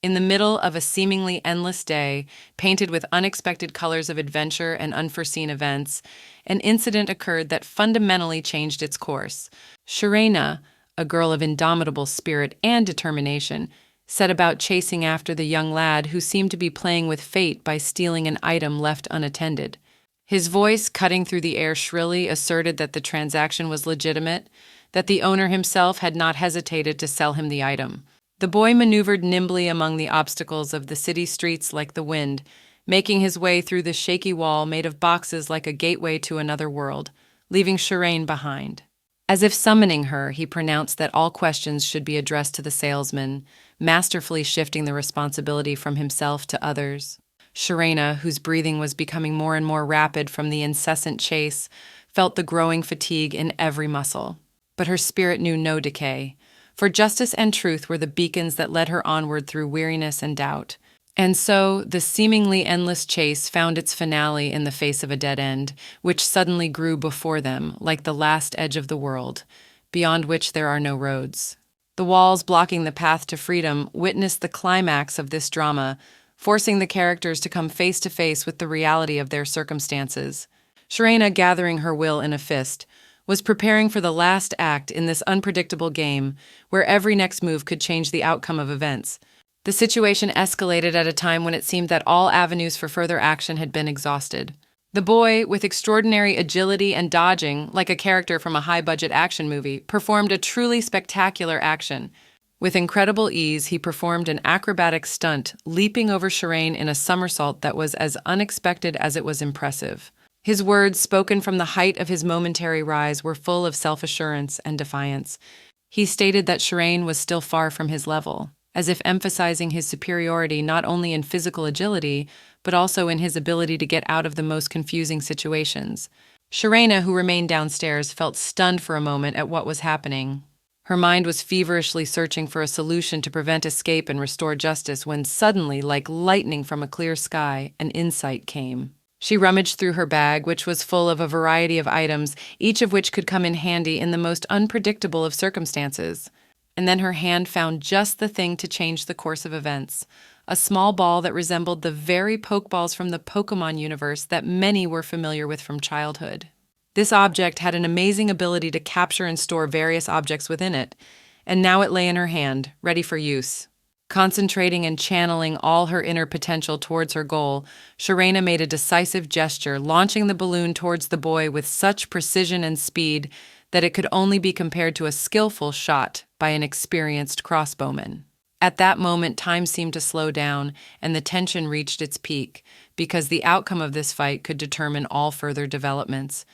In the middle of a seemingly endless day, painted with unexpected colors of adventure and unforeseen events, an incident occurred that fundamentally changed its course. Shirena, a girl of indomitable spirit and determination, set about chasing after the young lad who seemed to be playing with fate by stealing an item left unattended. His voice, cutting through the air shrilly, asserted that the transaction was legitimate, that the owner himself had not hesitated to sell him the item. The boy maneuvered nimbly among the obstacles of the city streets like the wind, making his way through the shaky wall made of boxes like a gateway to another world, leaving Shireen behind. As if summoning her, he pronounced that all questions should be addressed to the salesman, masterfully shifting the responsibility from himself to others. Shirena, whose breathing was becoming more and more rapid from the incessant chase, felt the growing fatigue in every muscle. But her spirit knew no decay, for justice and truth were the beacons that led her onward through weariness and doubt. And so, the seemingly endless chase found its finale in the face of a dead end, which suddenly grew before them, like the last edge of the world, beyond which there are no roads. The walls blocking the path to freedom witnessed the climax of this drama, forcing the characters to come face to face with the reality of their circumstances. Shirena, gathering her will in a fist, was preparing for the last act in this unpredictable game, where every next move could change the outcome of events. The situation escalated at a time when it seemed that all avenues for further action had been exhausted. The boy, with extraordinary agility and dodging, like a character from a high-budget action movie, performed a truly spectacular action. With incredible ease, he performed an acrobatic stunt, leaping over Shireen in a somersault that was as unexpected as it was impressive. His words, spoken from the height of his momentary rise, were full of self-assurance and defiance. He stated that Shireen was still far from his level, as if emphasizing his superiority not only in physical agility, but also in his ability to get out of the most confusing situations. Shirena, who remained downstairs, felt stunned for a moment at what was happening. Her mind was feverishly searching for a solution to prevent escape and restore justice when suddenly, like lightning from a clear sky, an insight came. She rummaged through her bag, which was full of a variety of items, each of which could come in handy in the most unpredictable of circumstances. And then her hand found just the thing to change the course of events, a small ball that resembled the very Pokeballs from the Pokemon universe that many were familiar with from childhood. This object had an amazing ability to capture and store various objects within it, and now it lay in her hand, ready for use. Concentrating and channeling all her inner potential towards her goal, Shirena made a decisive gesture, launching the balloon towards the boy with such precision and speed that it could only be compared to a skillful shot by an experienced crossbowman. At that moment, time seemed to slow down, and the tension reached its peak, because the outcome of this fight could determine all further developments.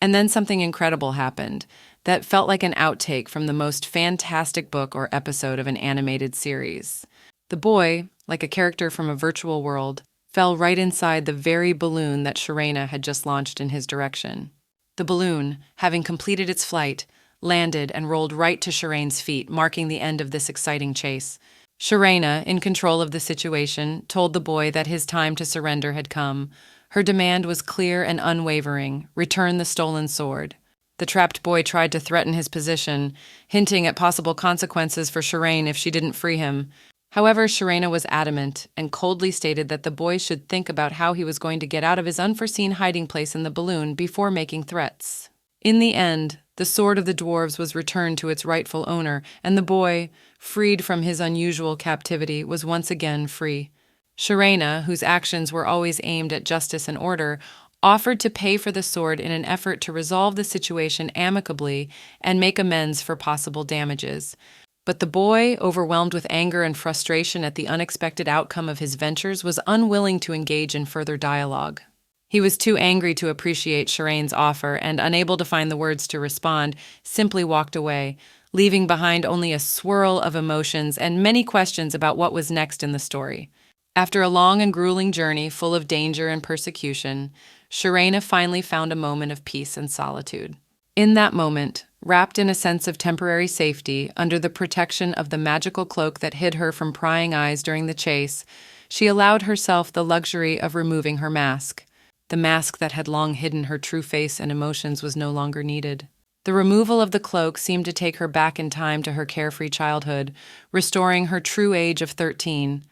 And then something incredible happened that felt like an outtake from the most fantastic book or episode of an animated series. The boy, like a character from a virtual world, fell right inside the very balloon that Shirena had just launched in his direction. The balloon, having completed its flight, landed and rolled right to Shireen's feet, marking the end of this exciting chase. Shirena, in control of the situation, told the boy that his time to surrender had come. Her demand was clear and unwavering: return the stolen sword. The trapped boy tried to threaten his position, hinting at possible consequences for Shireen if she didn't free him. However, Shirena was adamant and coldly stated that the boy should think about how he was going to get out of his unforeseen hiding place in the balloon before making threats. In the end, the sword of the dwarves was returned to its rightful owner, and the boy, freed from his unusual captivity, was once again free. Shirena, whose actions were always aimed at justice and order, offered to pay for the sword in an effort to resolve the situation amicably and make amends for possible damages. But the boy, overwhelmed with anger and frustration at the unexpected outcome of his ventures, was unwilling to engage in further dialogue. He was too angry to appreciate Shireen's offer and, unable to find the words to respond, simply walked away, leaving behind only a swirl of emotions and many questions about what was next in the story. After a long and grueling journey full of danger and persecution, Shirena finally found a moment of peace and solitude. In that moment, wrapped in a sense of temporary safety under the protection of the magical cloak that hid her from prying eyes during the chase, she allowed herself the luxury of removing her mask. The mask that had long hidden her true face and emotions was no longer needed. The removal of the cloak seemed to take her back in time to her carefree childhood, restoring her true age of 13.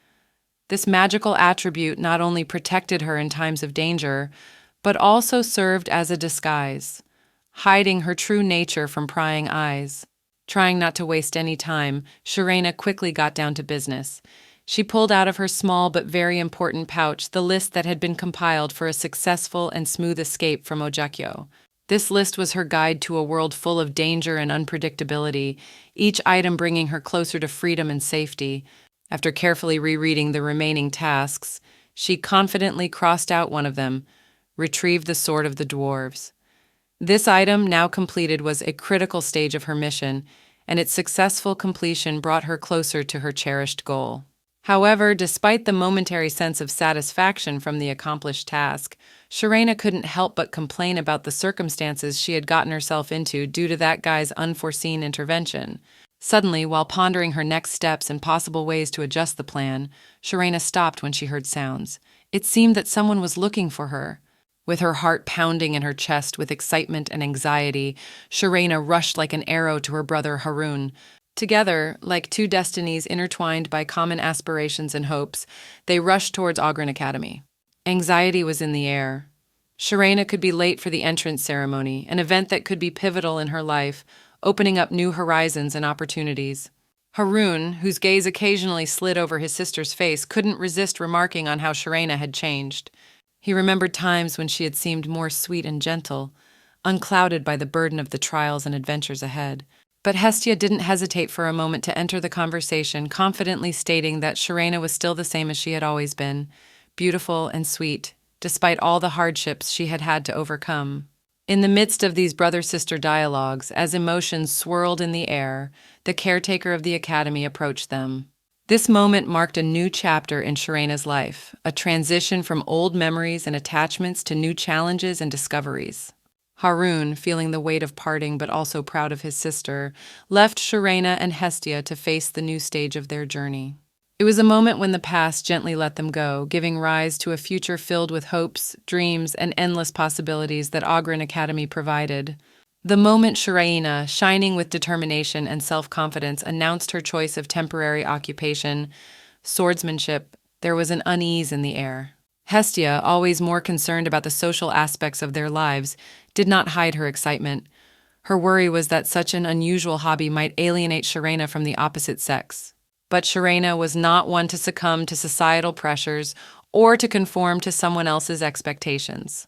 This magical attribute not only protected her in times of danger, but also served as a disguise, hiding her true nature from prying eyes. Trying not to waste any time, Shirena quickly got down to business. She pulled out of her small but very important pouch the list that had been compiled for a successful and smooth escape from Ojakyo. This list was her guide to a world full of danger and unpredictability, each item bringing her closer to freedom and safety. After carefully rereading the remaining tasks, she confidently crossed out one of them, retrieved the sword of the dwarves. This item, now completed, was a critical stage of her mission, and its successful completion brought her closer to her cherished goal. However, despite the momentary sense of satisfaction from the accomplished task, Shirena couldn't help but complain about the circumstances she had gotten herself into due to that guy's unforeseen intervention. Suddenly, while pondering her next steps and possible ways to adjust the plan, Shirena stopped when she heard sounds. It seemed that someone was looking for her. With her heart pounding in her chest with excitement and anxiety, Shirena rushed like an arrow to her brother Harun. Together, like two destinies intertwined by common aspirations and hopes, they rushed towards Ogren Academy. Anxiety was in the air. Shirena could be late for the entrance ceremony, an event that could be pivotal in her life, opening up new horizons and opportunities. Harun, whose gaze occasionally slid over his sister's face, couldn't resist remarking on how Shirena had changed. He remembered times when she had seemed more sweet and gentle, unclouded by the burden of the trials and adventures ahead. But Hestia didn't hesitate for a moment to enter the conversation, confidently stating that Shirena was still the same as she had always been, beautiful and sweet, despite all the hardships she had had to overcome. In the midst of these brother-sister dialogues, as emotions swirled in the air, the caretaker of the academy approached them. This moment marked a new chapter in Shirena's life, a transition from old memories and attachments to new challenges and discoveries. Harun, feeling the weight of parting but also proud of his sister, left Shirena and Hestia to face the new stage of their journey. It was a moment when the past gently let them go, giving rise to a future filled with hopes, dreams, and endless possibilities that Ogren Academy provided. The moment Shirena, shining with determination and self-confidence, announced her choice of temporary occupation, swordsmanship, there was an unease in the air. Hestia, always more concerned about the social aspects of their lives, did not hide her excitement. Her worry was that such an unusual hobby might alienate Shirena from the opposite sex. But Shirena was not one to succumb to societal pressures or to conform to someone else's expectations.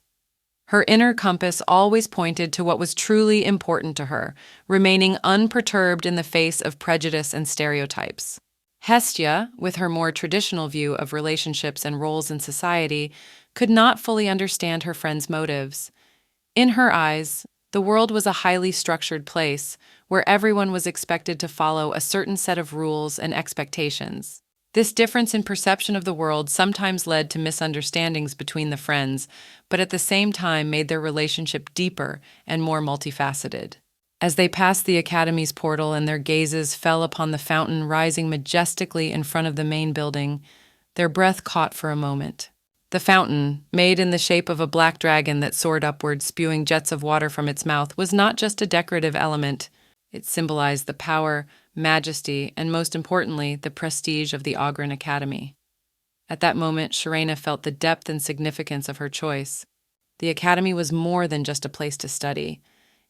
Her inner compass always pointed to what was truly important to her, remaining unperturbed in the face of prejudice and stereotypes. Hestia, with her more traditional view of relationships and roles in society, could not fully understand her friend's motives. In her eyes, the world was a highly structured place where everyone was expected to follow a certain set of rules and expectations. This difference in perception of the world sometimes led to misunderstandings between the friends, but at the same time made their relationship deeper and more multifaceted. As they passed the academy's portal and their gazes fell upon the fountain rising majestically in front of the main building, their breath caught for a moment. The fountain, made in the shape of a black dragon that soared upward, spewing jets of water from its mouth, was not just a decorative element. It symbolized the power, majesty, and most importantly, the prestige of the Ogren Academy. At that moment, Shirena felt the depth and significance of her choice. The academy was more than just a place to study.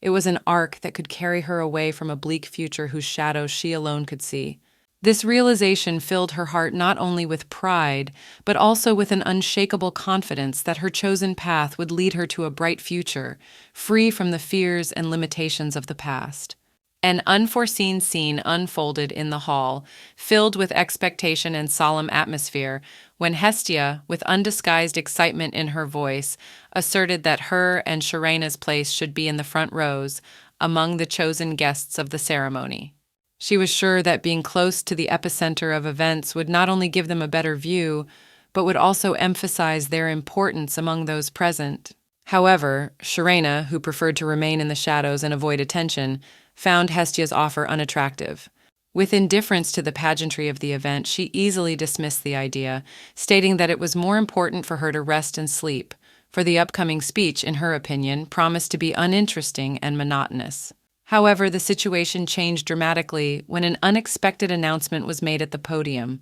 It was an arc that could carry her away from a bleak future whose shadows she alone could see. This realization filled her heart not only with pride, but also with an unshakable confidence that her chosen path would lead her to a bright future, free from the fears and limitations of the past. An unforeseen scene unfolded in the hall, filled with expectation and solemn atmosphere, when Hestia, with undisguised excitement in her voice, asserted that her and Shirena's place should be in the front rows, among the chosen guests of the ceremony. She was sure that being close to the epicenter of events would not only give them a better view, but would also emphasize their importance among those present. However, Shirena, who preferred to remain in the shadows and avoid attention, found Hestia's offer unattractive. With indifference to the pageantry of the event, she easily dismissed the idea, stating that it was more important for her to rest and sleep, for the upcoming speech, in her opinion, promised to be uninteresting and monotonous. However, the situation changed dramatically when an unexpected announcement was made at the podium.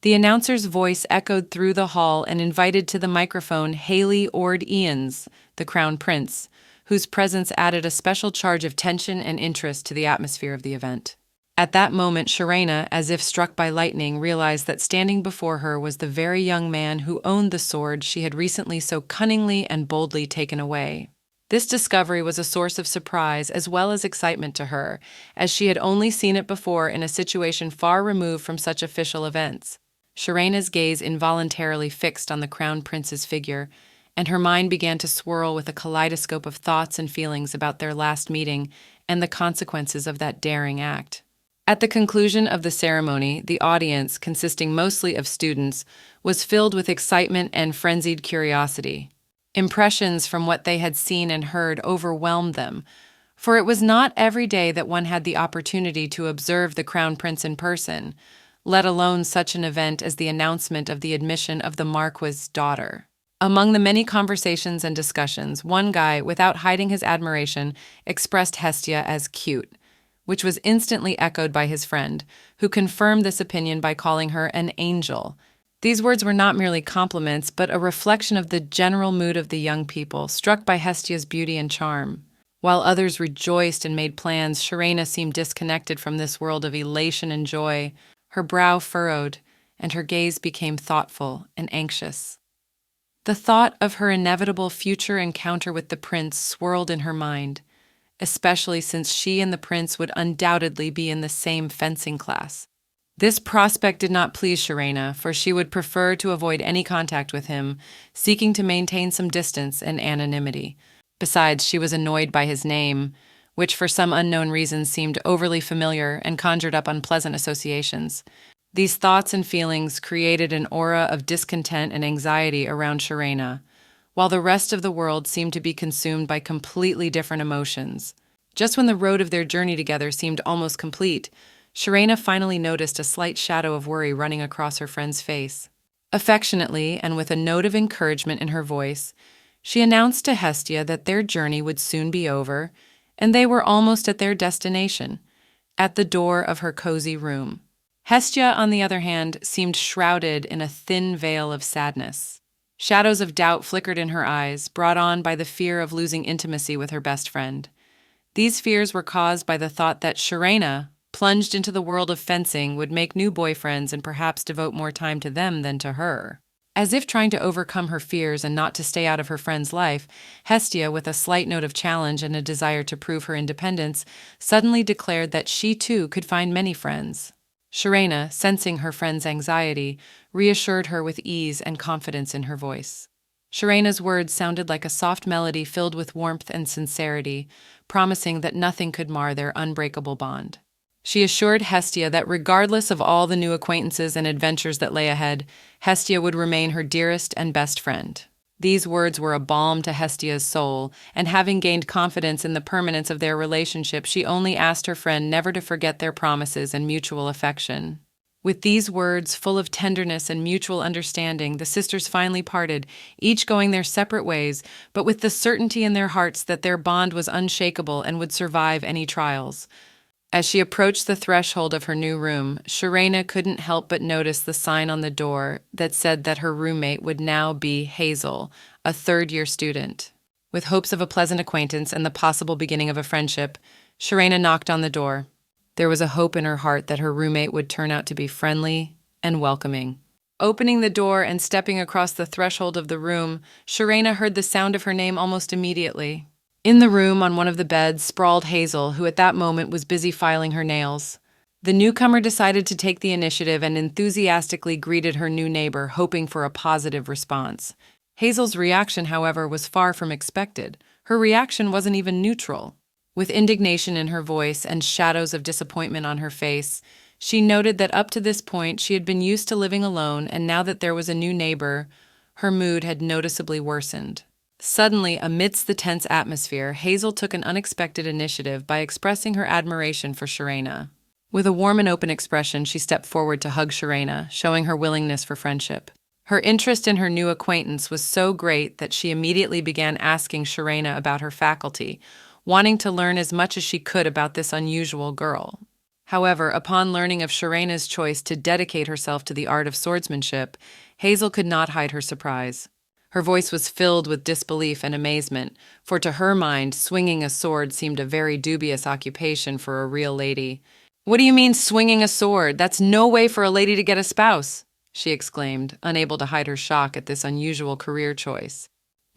The announcer's voice echoed through the hall and invited to the microphone Haley Ord-Ians, the Crown Prince, whose presence added a special charge of tension and interest to the atmosphere of the event. At that moment, Sharena, as if struck by lightning, realized that standing before her was the very young man who owned the sword she had recently so cunningly and boldly taken away. This discovery was a source of surprise as well as excitement to her, as she had only seen it before in a situation far removed from such official events. Sharena's gaze involuntarily fixed on the Crown Prince's figure, and her mind began to swirl with a kaleidoscope of thoughts and feelings about their last meeting and the consequences of that daring act. At the conclusion of the ceremony, the audience, consisting mostly of students, was filled with excitement and frenzied curiosity. Impressions from what they had seen and heard overwhelmed them, for it was not every day that one had the opportunity to observe the Crown Prince in person, let alone such an event as the announcement of the admission of the Marquis's daughter. Among the many conversations and discussions, one guy, without hiding his admiration, expressed Hestia as cute, which was instantly echoed by his friend, who confirmed this opinion by calling her an angel. These words were not merely compliments, but a reflection of the general mood of the young people, struck by Hestia's beauty and charm. While others rejoiced and made plans, Sharena seemed disconnected from this world of elation and joy. Her brow furrowed, and her gaze became thoughtful and anxious. The thought of her inevitable future encounter with the prince swirled in her mind, especially since she and the prince would undoubtedly be in the same fencing class. This prospect did not please Sharena, for she would prefer to avoid any contact with him, seeking to maintain some distance and anonymity. Besides, she was annoyed by his name, which for some unknown reason seemed overly familiar and conjured up unpleasant associations. These thoughts and feelings created an aura of discontent and anxiety around Sharena, while the rest of the world seemed to be consumed by completely different emotions. Just when the road of their journey together seemed almost complete, Sharena finally noticed a slight shadow of worry running across her friend's face. Affectionately, and with a note of encouragement in her voice, she announced to Hestia that their journey would soon be over, and they were almost at their destination, at the door of her cozy room. Hestia, on the other hand, seemed shrouded in a thin veil of sadness. Shadows of doubt flickered in her eyes, brought on by the fear of losing intimacy with her best friend. These fears were caused by the thought that Sharena, plunged into the world of fencing, would make new boyfriends and perhaps devote more time to them than to her. As if trying to overcome her fears and not to stay out of her friend's life, Hestia, with a slight note of challenge and a desire to prove her independence, suddenly declared that she too could find many friends. Sharena, sensing her friend's anxiety, reassured her with ease and confidence in her voice. Sharena's words sounded like a soft melody filled with warmth and sincerity, promising that nothing could mar their unbreakable bond. She assured Hestia that regardless of all the new acquaintances and adventures that lay ahead, Hestia would remain her dearest and best friend. These words were a balm to Hestia's soul, and having gained confidence in the permanence of their relationship, she only asked her friend never to forget their promises and mutual affection. With these words, full of tenderness and mutual understanding, the sisters finally parted, each going their separate ways, but with the certainty in their hearts that their bond was unshakable and would survive any trials. As she approached the threshold of her new room, Sharena couldn't help but notice the sign on the door that said that her roommate would now be Hazel, a third-year student. With hopes of a pleasant acquaintance and the possible beginning of a friendship, Sharena knocked on the door. There was a hope in her heart that her roommate would turn out to be friendly and welcoming. Opening the door and stepping across the threshold of the room, Sharena heard the sound of her name almost immediately. In the room, on one of the beds, sprawled Hazel, who at that moment was busy filing her nails. The newcomer decided to take the initiative and enthusiastically greeted her new neighbor, hoping for a positive response. Hazel's reaction, however, was far from expected. Her reaction wasn't even neutral. With indignation in her voice and shadows of disappointment on her face, she noted that up to this point she had been used to living alone, and now that there was a new neighbor, her mood had noticeably worsened. Suddenly, amidst the tense atmosphere, Hazel took an unexpected initiative by expressing her admiration for Sharena. With a warm and open expression, she stepped forward to hug Sharena, showing her willingness for friendship. Her interest in her new acquaintance was so great that she immediately began asking Sharena about her faculty, wanting to learn as much as she could about this unusual girl. However, upon learning of Sharena's choice to dedicate herself to the art of swordsmanship, Hazel could not hide her surprise. Her voice was filled with disbelief and amazement, for to her mind, swinging a sword seemed a very dubious occupation for a real lady. "What do you mean, swinging a sword? That's no way for a lady to get a spouse!" she exclaimed, unable to hide her shock at this unusual career choice.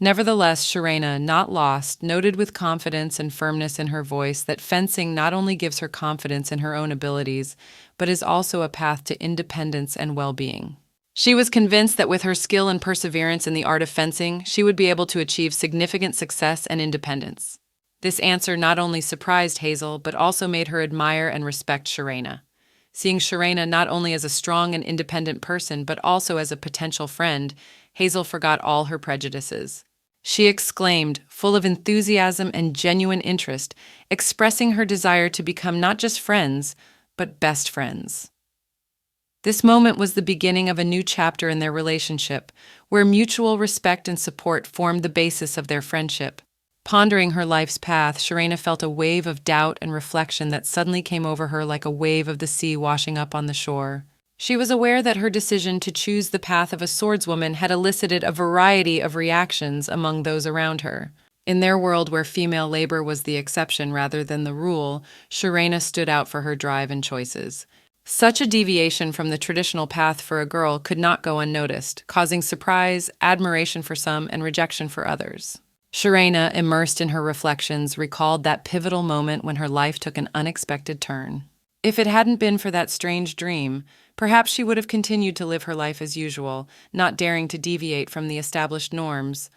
Nevertheless, Sharena, not lost, noted with confidence and firmness in her voice that fencing not only gives her confidence in her own abilities, but is also a path to independence and well-being. She was convinced that with her skill and perseverance in the art of fencing, she would be able to achieve significant success and independence. This answer not only surprised Hazel, but also made her admire and respect Sharena. Seeing Sharena not only as a strong and independent person, but also as a potential friend, Hazel forgot all her prejudices. She exclaimed, full of enthusiasm and genuine interest, expressing her desire to become not just friends, but best friends. This moment was the beginning of a new chapter in their relationship, where mutual respect and support formed the basis of their friendship. Pondering her life's path, Sharena felt a wave of doubt and reflection that suddenly came over her like a wave of the sea washing up on the shore. She was aware that her decision to choose the path of a swordswoman had elicited a variety of reactions among those around her. In their world where female labor was the exception rather than the rule, Sharena stood out for her drive and choices. Such a deviation from the traditional path for a girl could not go unnoticed, causing surprise, admiration for some, and rejection for others. Sharena, immersed in her reflections, recalled that pivotal moment when her life took an unexpected turn. If it hadn't been for that strange dream, perhaps she would have continued to live her life as usual, not daring to deviate from the established norms.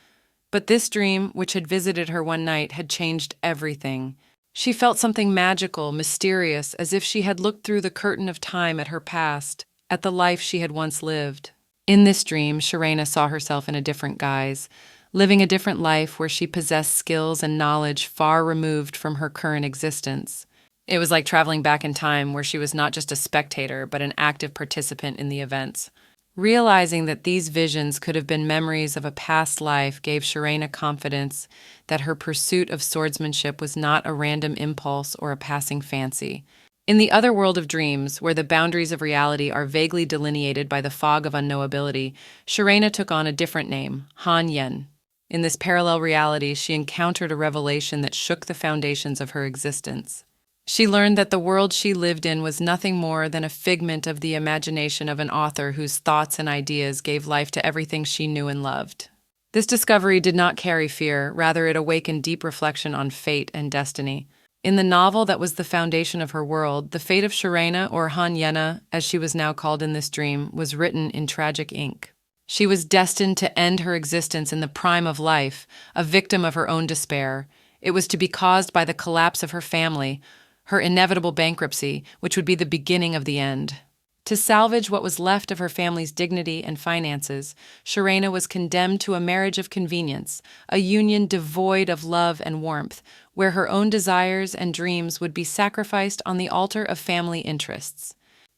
But this dream, which had visited her one night, had changed everything. She felt something magical, mysterious, as if she had looked through the curtain of time at her past, at the life she had once lived. In this dream, Sharena saw herself in a different guise, living a different life where she possessed skills and knowledge far removed from her current existence. It was like traveling back in time where she was not just a spectator, but an active participant in the events. Realizing that these visions could have been memories of a past life gave Sharena confidence that her pursuit of swordsmanship was not a random impulse or a passing fancy. In the other world of dreams, where the boundaries of reality are vaguely delineated by the fog of unknowability, Sharena took on a different name, Han Yen. In this parallel reality, she encountered a revelation that shook the foundations of her existence. She learned that the world she lived in was nothing more than a figment of the imagination of an author whose thoughts and ideas gave life to everything she knew and loved. This discovery did not carry fear, rather it awakened deep reflection on fate and destiny. In the novel that was the foundation of her world, the fate of Sharena, or Han Yena, as she was now called in this dream, was written in tragic ink. She was destined to end her existence in the prime of life, a victim of her own despair. It was to be caused by the collapse of her family, her inevitable bankruptcy, which would be the beginning of the end. To salvage what was left of her family's dignity and finances, Sharena was condemned to a marriage of convenience, a union devoid of love and warmth, where her own desires and dreams would be sacrificed on the altar of family interests.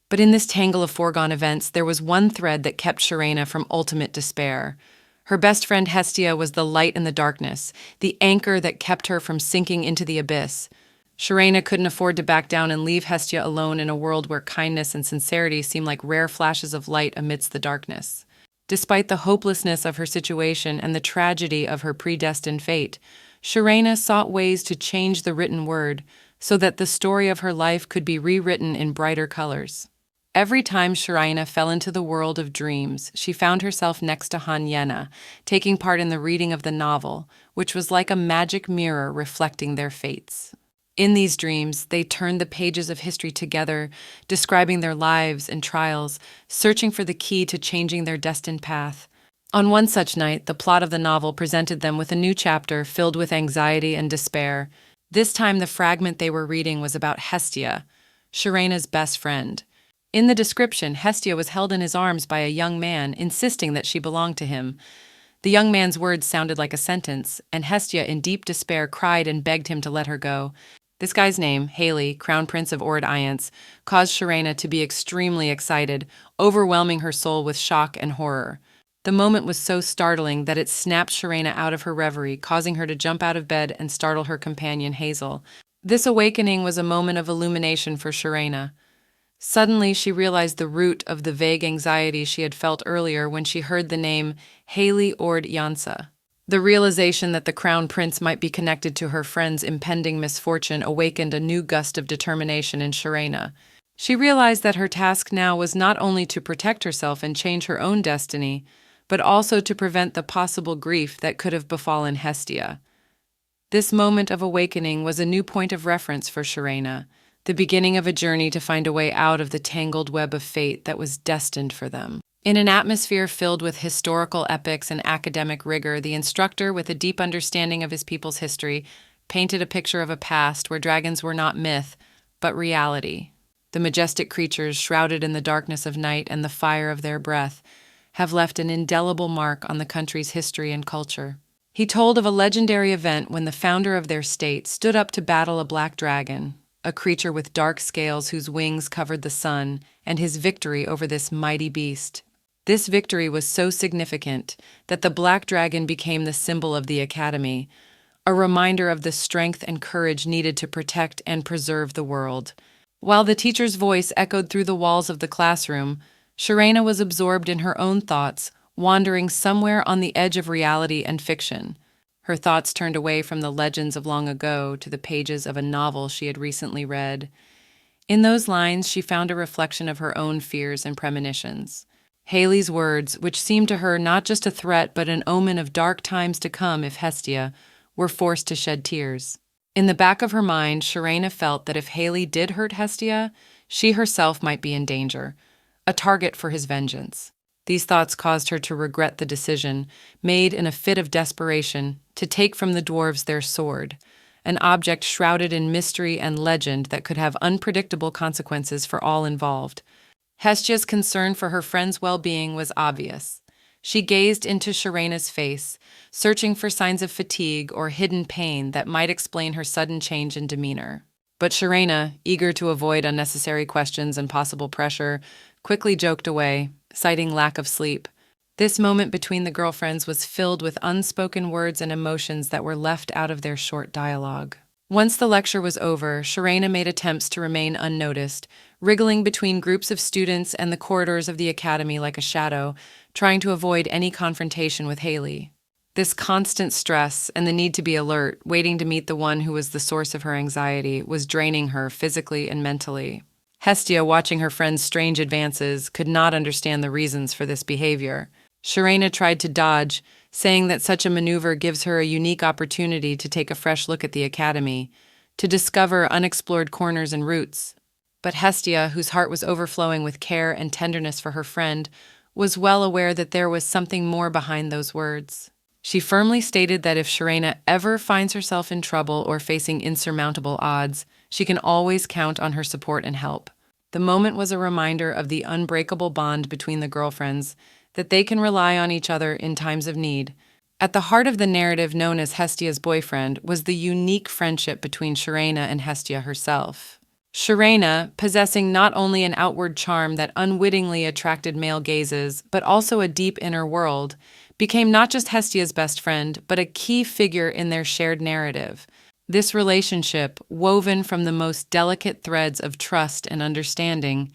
But in this tangle of foregone events, there was one thread that kept Sharena from ultimate despair. Her best friend Hestia was the light in the darkness, the anchor that kept her from sinking into the abyss. Sharena couldn't afford to back down and leave Hestia alone in a world where kindness and sincerity seemed like rare flashes of light amidst the darkness. Despite the hopelessness of her situation and the tragedy of her predestined fate, Sharena sought ways to change the written word so that the story of her life could be rewritten in brighter colors. Every time Sharena fell into the world of dreams, she found herself next to Han Yena, taking part in the reading of the novel, which was like a magic mirror reflecting their fates. In these dreams, they turned the pages of history together, describing their lives and trials, searching for the key to changing their destined path. On one such night, the plot of the novel presented them with a new chapter filled with anxiety and despair. This time, the fragment they were reading was about Hestia, Sharena's best friend. In the description, Hestia was held in his arms by a young man, insisting that she belonged to him. The young man's words sounded like a sentence, and Hestia, in deep despair, cried and begged him to let her go. This guy's name, Haley, Crown Prince of Ord Iance, caused Sharena to be extremely excited, overwhelming her soul with shock and horror. The moment was so startling that it snapped Sharena out of her reverie, causing her to jump out of bed and startle her companion Hazel. This awakening was a moment of illumination for Sharena. Suddenly, she realized the root of the vague anxiety she had felt earlier when she heard the name Haley Ord Yansa. The realization that the crown prince might be connected to her friend's impending misfortune awakened a new gust of determination in Sharena. She realized that her task now was not only to protect herself and change her own destiny, but also to prevent the possible grief that could have befallen Hestia. This moment of awakening was a new point of reference for Sharena, the beginning of a journey to find a way out of the tangled web of fate that was destined for them. In an atmosphere filled with historical epics and academic rigor, the instructor, with a deep understanding of his people's history, painted a picture of a past where dragons were not myth, but reality. The majestic creatures, shrouded in the darkness of night and the fire of their breath, have left an indelible mark on the country's history and culture. He told of a legendary event when the founder of their state stood up to battle a black dragon, a creature with dark scales whose wings covered the sun, and his victory over this mighty beast. This victory was so significant that the black dragon became the symbol of the academy, a reminder of the strength and courage needed to protect and preserve the world. While the teacher's voice echoed through the walls of the classroom, Sharena was absorbed in her own thoughts, wandering somewhere on the edge of reality and fiction. Her thoughts turned away from the legends of long ago to the pages of a novel she had recently read. In those lines, she found a reflection of her own fears and premonitions. Haley's words, which seemed to her not just a threat but an omen of dark times to come if Hestia, were forced to shed tears. In the back of her mind, Sharena felt that if Haley did hurt Hestia, she herself might be in danger, a target for his vengeance. These thoughts caused her to regret the decision, made in a fit of desperation, to take from the dwarves their sword, an object shrouded in mystery and legend that could have unpredictable consequences for all involved. Hestia's concern for her friend's well-being was obvious. She gazed into Sharena's face, searching for signs of fatigue or hidden pain that might explain her sudden change in demeanor. But Sharena, eager to avoid unnecessary questions and possible pressure, quickly joked away, citing lack of sleep. This moment between the girlfriends was filled with unspoken words and emotions that were left out of their short dialogue. Once the lecture was over, Sharena made attempts to remain unnoticed, wriggling between groups of students and the corridors of the academy like a shadow, trying to avoid any confrontation with Haley. This constant stress and the need to be alert, waiting to meet the one who was the source of her anxiety, was draining her physically and mentally. Hestia, watching her friend's strange advances, could not understand the reasons for this behavior. Sharena tried to dodge, saying that such a maneuver gives her a unique opportunity to take a fresh look at the academy, to discover unexplored corners and routes. But Hestia, whose heart was overflowing with care and tenderness for her friend, was well aware that there was something more behind those words. She firmly stated that if Sharena ever finds herself in trouble or facing insurmountable odds, she can always count on her support and help. The moment was a reminder of the unbreakable bond between the girlfriends, that they can rely on each other in times of need. At the heart of the narrative known as Hestia's boyfriend was the unique friendship between Sharena and Hestia herself. Sharena, possessing not only an outward charm that unwittingly attracted male gazes, but also a deep inner world, became not just Hestia's best friend, but a key figure in their shared narrative. This relationship, woven from the most delicate threads of trust and understanding,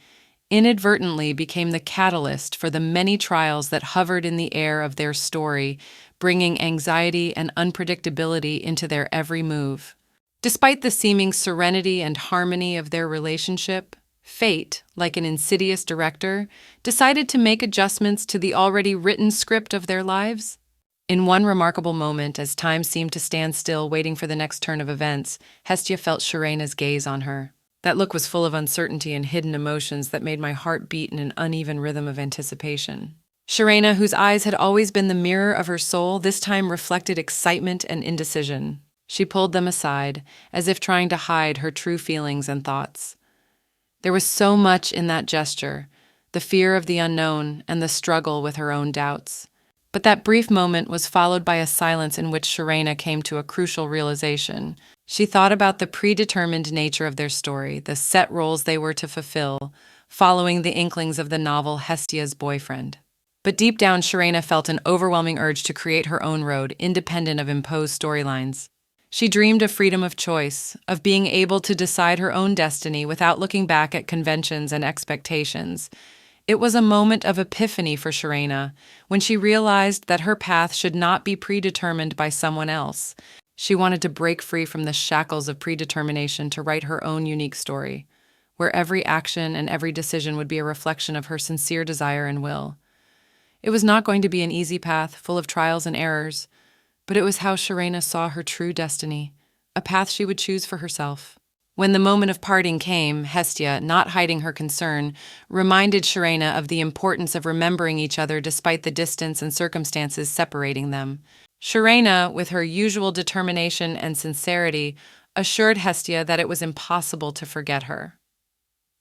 inadvertently became the catalyst for the many trials that hovered in the air of their story, bringing anxiety and unpredictability into their every move. Despite the seeming serenity and harmony of their relationship, fate, like an insidious director, decided to make adjustments to the already written script of their lives. In one remarkable moment, as time seemed to stand still waiting for the next turn of events, Hestia felt Sharena's gaze on her. That look was full of uncertainty and hidden emotions that made my heart beat in an uneven rhythm of anticipation. Sharena, whose eyes had always been the mirror of her soul, this time reflected excitement and indecision. She pulled them aside, as if trying to hide her true feelings and thoughts. There was so much in that gesture, the fear of the unknown and the struggle with her own doubts. But that brief moment was followed by a silence in which Sharena came to a crucial realization. She thought about the predetermined nature of their story, the set roles they were to fulfill, following the inklings of the novel Hestia's Boyfriend. But deep down, Sharena felt an overwhelming urge to create her own road, independent of imposed storylines. She dreamed of freedom of choice, of being able to decide her own destiny without looking back at conventions and expectations. It was a moment of epiphany for Sharena, when she realized that her path should not be predetermined by someone else. She wanted to break free from the shackles of predetermination to write her own unique story, where every action and every decision would be a reflection of her sincere desire and will. It was not going to be an easy path, full of trials and errors, but it was how Sharena saw her true destiny, a path she would choose for herself. When the moment of parting came, Hestia, not hiding her concern, reminded Sharena of the importance of remembering each other despite the distance and circumstances separating them. Sharena, with her usual determination and sincerity, assured Hestia that it was impossible to forget her.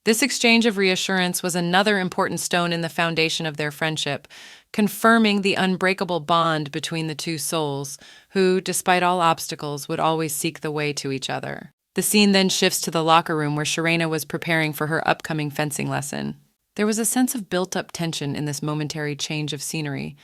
This exchange of reassurance was another important stone in the foundation of their friendship, confirming the unbreakable bond between the two souls, who, despite all obstacles, would always seek the way to each other. The scene then shifts to the locker room where Sharena was preparing for her upcoming fencing lesson. There was a sense of built-up tension in this momentary change of scenery.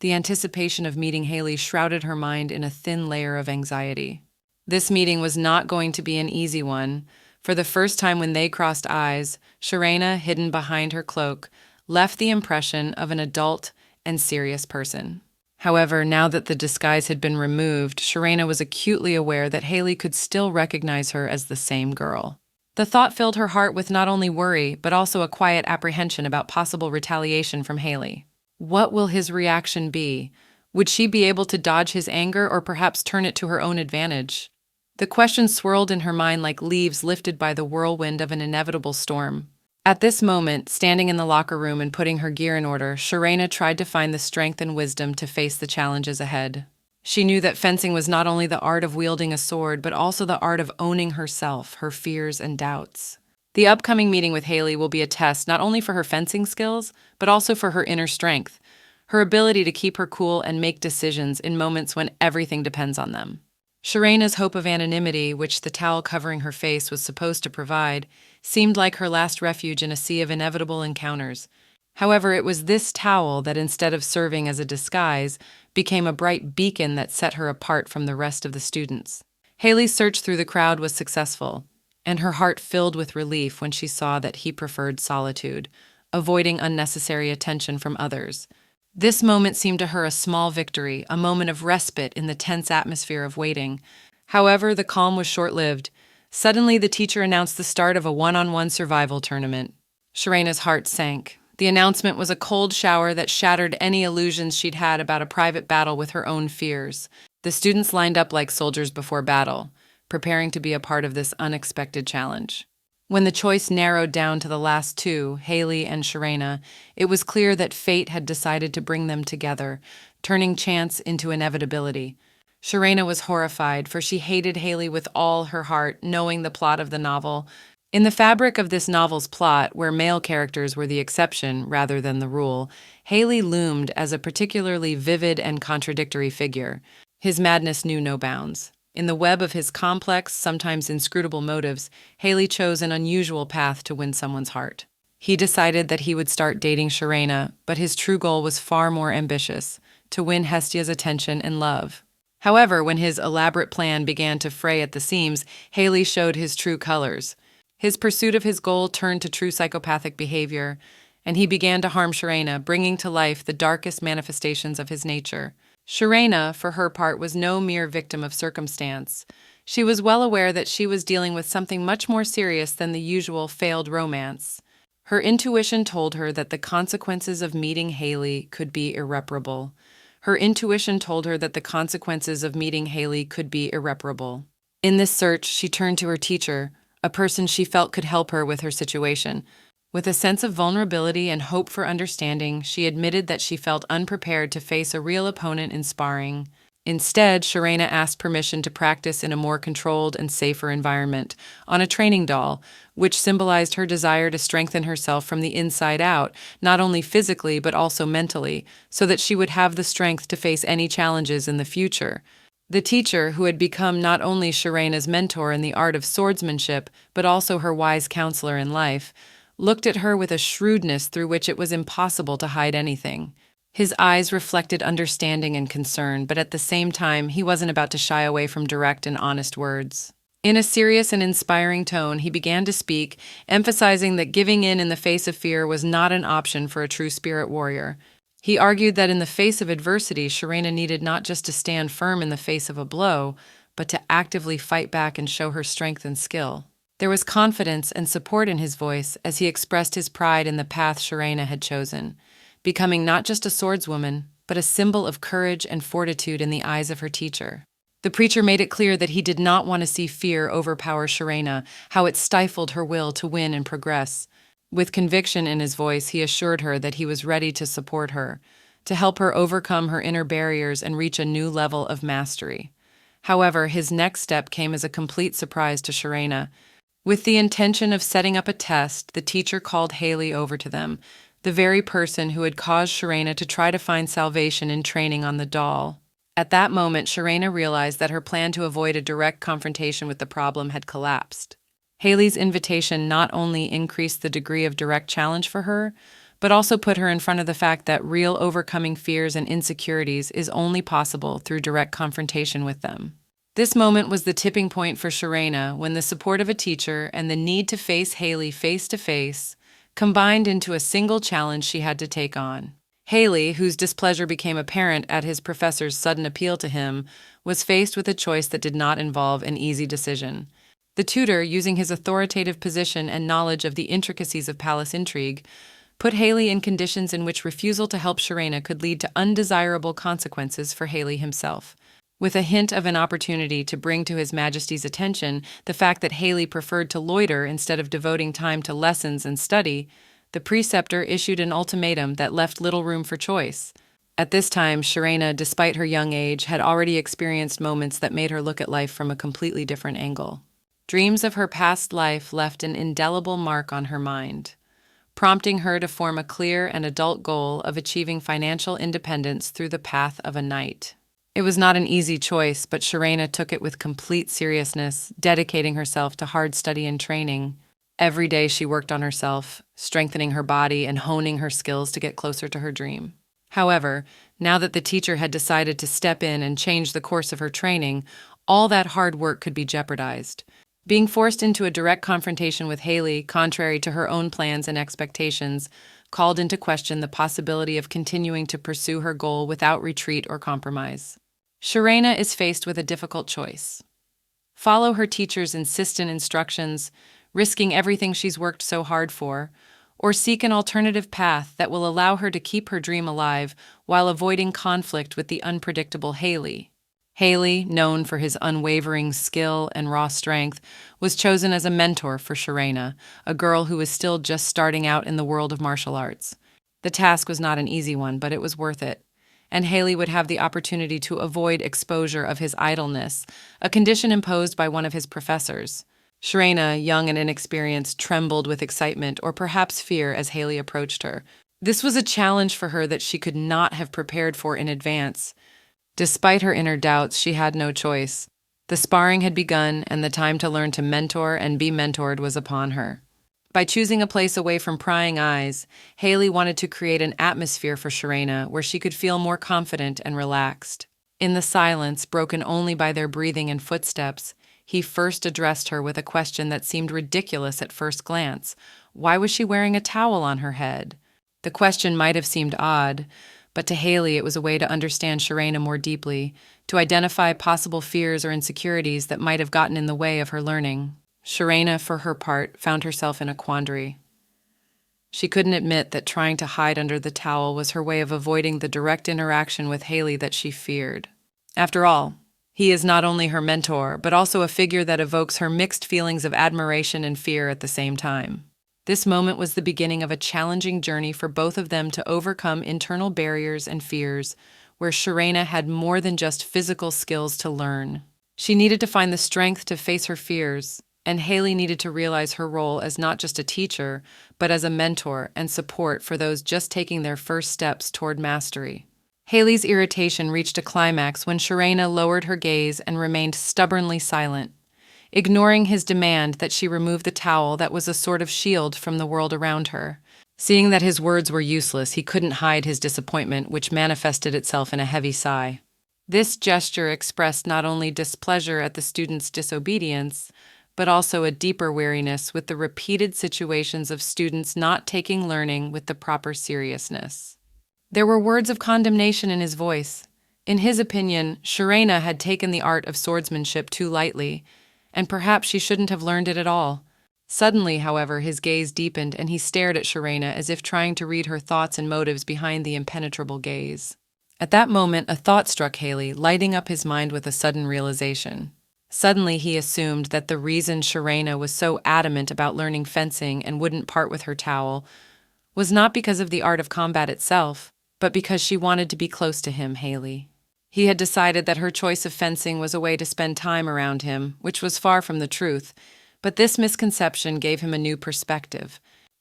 The anticipation of meeting Haley shrouded her mind in a thin layer of anxiety. This meeting was not going to be an easy one. For the first time when they crossed eyes, Sharena, hidden behind her cloak, left the impression of an adult and serious person. However, now that the disguise had been removed, Sharena was acutely aware that Haley could still recognize her as the same girl. The thought filled her heart with not only worry, but also a quiet apprehension about possible retaliation from Haley. What will his reaction be? Would she be able to dodge his anger or perhaps turn it to her own advantage? The question swirled in her mind like leaves lifted by the whirlwind of an inevitable storm. At this moment, standing in the locker room and putting her gear in order, Sharena tried to find the strength and wisdom to face the challenges ahead. She knew that fencing was not only the art of wielding a sword, but also the art of owning herself, her fears and doubts. The upcoming meeting with Haley will be a test not only for her fencing skills, but also for her inner strength, her ability to keep her cool and make decisions in moments when everything depends on them. Sharena's hope of anonymity, which the towel covering her face was supposed to provide, seemed like her last refuge in a sea of inevitable encounters. However, it was this towel that, instead of serving as a disguise, became a bright beacon that set her apart from the rest of the students. Haley's search through the crowd was successful, and her heart filled with relief when she saw that he preferred solitude, avoiding unnecessary attention from others. This moment seemed to her a small victory, a moment of respite in the tense atmosphere of waiting. However, the calm was short-lived. Suddenly, the teacher announced the start of a one-on-one survival tournament. Sharena's heart sank. The announcement was a cold shower that shattered any illusions she'd had about a private battle with her own fears. The students lined up like soldiers before battle, preparing to be a part of this unexpected challenge. When the choice narrowed down to the last two, Haley and Sharena, it was clear that fate had decided to bring them together, turning chance into inevitability. Sharena was horrified, for she hated Haley with all her heart, knowing the plot of the novel. In the fabric of this novel's plot, where male characters were the exception rather than the rule, Haley loomed as a particularly vivid and contradictory figure. His madness knew no bounds. In the web of his complex, sometimes inscrutable motives, Haley chose an unusual path to win someone's heart. He decided that he would start dating Sharena, but his true goal was far more ambitious, to win Hestia's attention and love. However, when his elaborate plan began to fray at the seams, Haley showed his true colors. His pursuit of his goal turned to true psychopathic behavior, and he began to harm Sharena, bringing to life the darkest manifestations of his nature. Sharena, for her part, was no mere victim of circumstance. She was well aware that she was dealing with something much more serious than the usual failed romance. Her intuition told her that the consequences of meeting Haley could be irreparable. Her intuition told her that the consequences of meeting Haley could be irreparable. In this search, she turned to her teacher, a person she felt could help her with her situation. With a sense of vulnerability and hope for understanding, she admitted that she felt unprepared to face a real opponent in sparring. Instead, Sharena asked permission to practice in a more controlled and safer environment, on a training doll, which symbolized her desire to strengthen herself from the inside out, not only physically but also mentally, so that she would have the strength to face any challenges in the future. The teacher, who had become not only Sharena's mentor in the art of swordsmanship, but also her wise counselor in life, looked at her with a shrewdness through which it was impossible to hide anything. His eyes reflected understanding and concern, but at the same time, he wasn't about to shy away from direct and honest words. In a serious and inspiring tone, he began to speak, emphasizing that giving in the face of fear was not an option for a true spirit warrior. He argued that in the face of adversity, Sharena needed not just to stand firm in the face of a blow, but to actively fight back and show her strength and skill. There was confidence and support in his voice as he expressed his pride in the path Sharena had chosen, becoming not just a swordswoman, but a symbol of courage and fortitude in the eyes of her teacher. The preacher made it clear that he did not want to see fear overpower Sharena, how it stifled her will to win and progress. With conviction in his voice, he assured her that he was ready to support her, to help her overcome her inner barriers and reach a new level of mastery. However, his next step came as a complete surprise to Sharena. With the intention of setting up a test, the teacher called Haley over to them, the very person who had caused Sharena to try to find salvation in training on the doll. At that moment, Sharena realized that her plan to avoid a direct confrontation with the problem had collapsed. Haley's invitation not only increased the degree of direct challenge for her, but also put her in front of the fact that real overcoming fears and insecurities is only possible through direct confrontation with them. This moment was the tipping point for Sharena when the support of a teacher and the need to face Haley face to face combined into a single challenge she had to take on. Haley, whose displeasure became apparent at his professor's sudden appeal to him, was faced with a choice that did not involve an easy decision. The tutor, using his authoritative position and knowledge of the intricacies of palace intrigue, put Haley in conditions in which refusal to help Sharena could lead to undesirable consequences for Haley himself. With a hint of an opportunity to bring to His Majesty's attention the fact that Haley preferred to loiter instead of devoting time to lessons and study, the preceptor issued an ultimatum that left little room for choice. At this time, Sharena, despite her young age, had already experienced moments that made her look at life from a completely different angle. Dreams of her past life left an indelible mark on her mind, prompting her to form a clear and adult goal of achieving financial independence through the path of a knight. It was not an easy choice, but Sharena took it with complete seriousness, dedicating herself to hard study and training. Every day she worked on herself, strengthening her body and honing her skills to get closer to her dream. However, now that the teacher had decided to step in and change the course of her training, all that hard work could be jeopardized. Being forced into a direct confrontation with Haley, contrary to her own plans and expectations, called into question the possibility of continuing to pursue her goal without retreat or compromise. Sharena is faced with a difficult choice. Follow her teacher's insistent instructions, risking everything she's worked so hard for, or seek an alternative path that will allow her to keep her dream alive while avoiding conflict with the unpredictable Haley. Haley, known for his unwavering skill and raw strength, was chosen as a mentor for Sharena, a girl who was still just starting out in the world of martial arts. The task was not an easy one, but it was worth it, and Haley would have the opportunity to avoid exposure of his idleness, a condition imposed by one of his professors. Sharena, young and inexperienced, trembled with excitement or perhaps fear as Haley approached her. This was a challenge for her that she could not have prepared for in advance. Despite her inner doubts, she had no choice. The sparring had begun, and the time to learn to mentor and be mentored was upon her. By choosing a place away from prying eyes, Haley wanted to create an atmosphere for Sharena where she could feel more confident and relaxed. In the silence, broken only by their breathing and footsteps, he first addressed her with a question that seemed ridiculous at first glance. Why was she wearing a towel on her head? The question might have seemed odd, but to Haley it was a way to understand Sharena more deeply, to identify possible fears or insecurities that might have gotten in the way of her learning. Sharena, for her part, found herself in a quandary. She couldn't admit that trying to hide under the towel was her way of avoiding the direct interaction with Haley that she feared. After all, he is not only her mentor, but also a figure that evokes her mixed feelings of admiration and fear at the same time. This moment was the beginning of a challenging journey for both of them to overcome internal barriers and fears, where Sharena had more than just physical skills to learn. She needed to find the strength to face her fears, and Haley needed to realize her role as not just a teacher, but as a mentor and support for those just taking their first steps toward mastery. Haley's irritation reached a climax when Sharena lowered her gaze and remained stubbornly silent, ignoring his demand that she remove the towel that was a sort of shield from the world around her. Seeing that his words were useless, he couldn't hide his disappointment, which manifested itself in a heavy sigh. This gesture expressed not only displeasure at the student's disobedience, but also a deeper weariness with the repeated situations of students not taking learning with the proper seriousness. There were words of condemnation in his voice. In his opinion, Shirena had taken the art of swordsmanship too lightly, and perhaps she shouldn't have learned it at all. Suddenly, however, his gaze deepened and he stared at Shirena as if trying to read her thoughts and motives behind the impenetrable gaze. At that moment, a thought struck Haley, lighting up his mind with a sudden realization. Suddenly, he assumed that the reason Shirena was so adamant about learning fencing and wouldn't part with her towel was not because of the art of combat itself, but because she wanted to be close to him, Haley. He had decided that her choice of fencing was a way to spend time around him, which was far from the truth, but this misconception gave him a new perspective.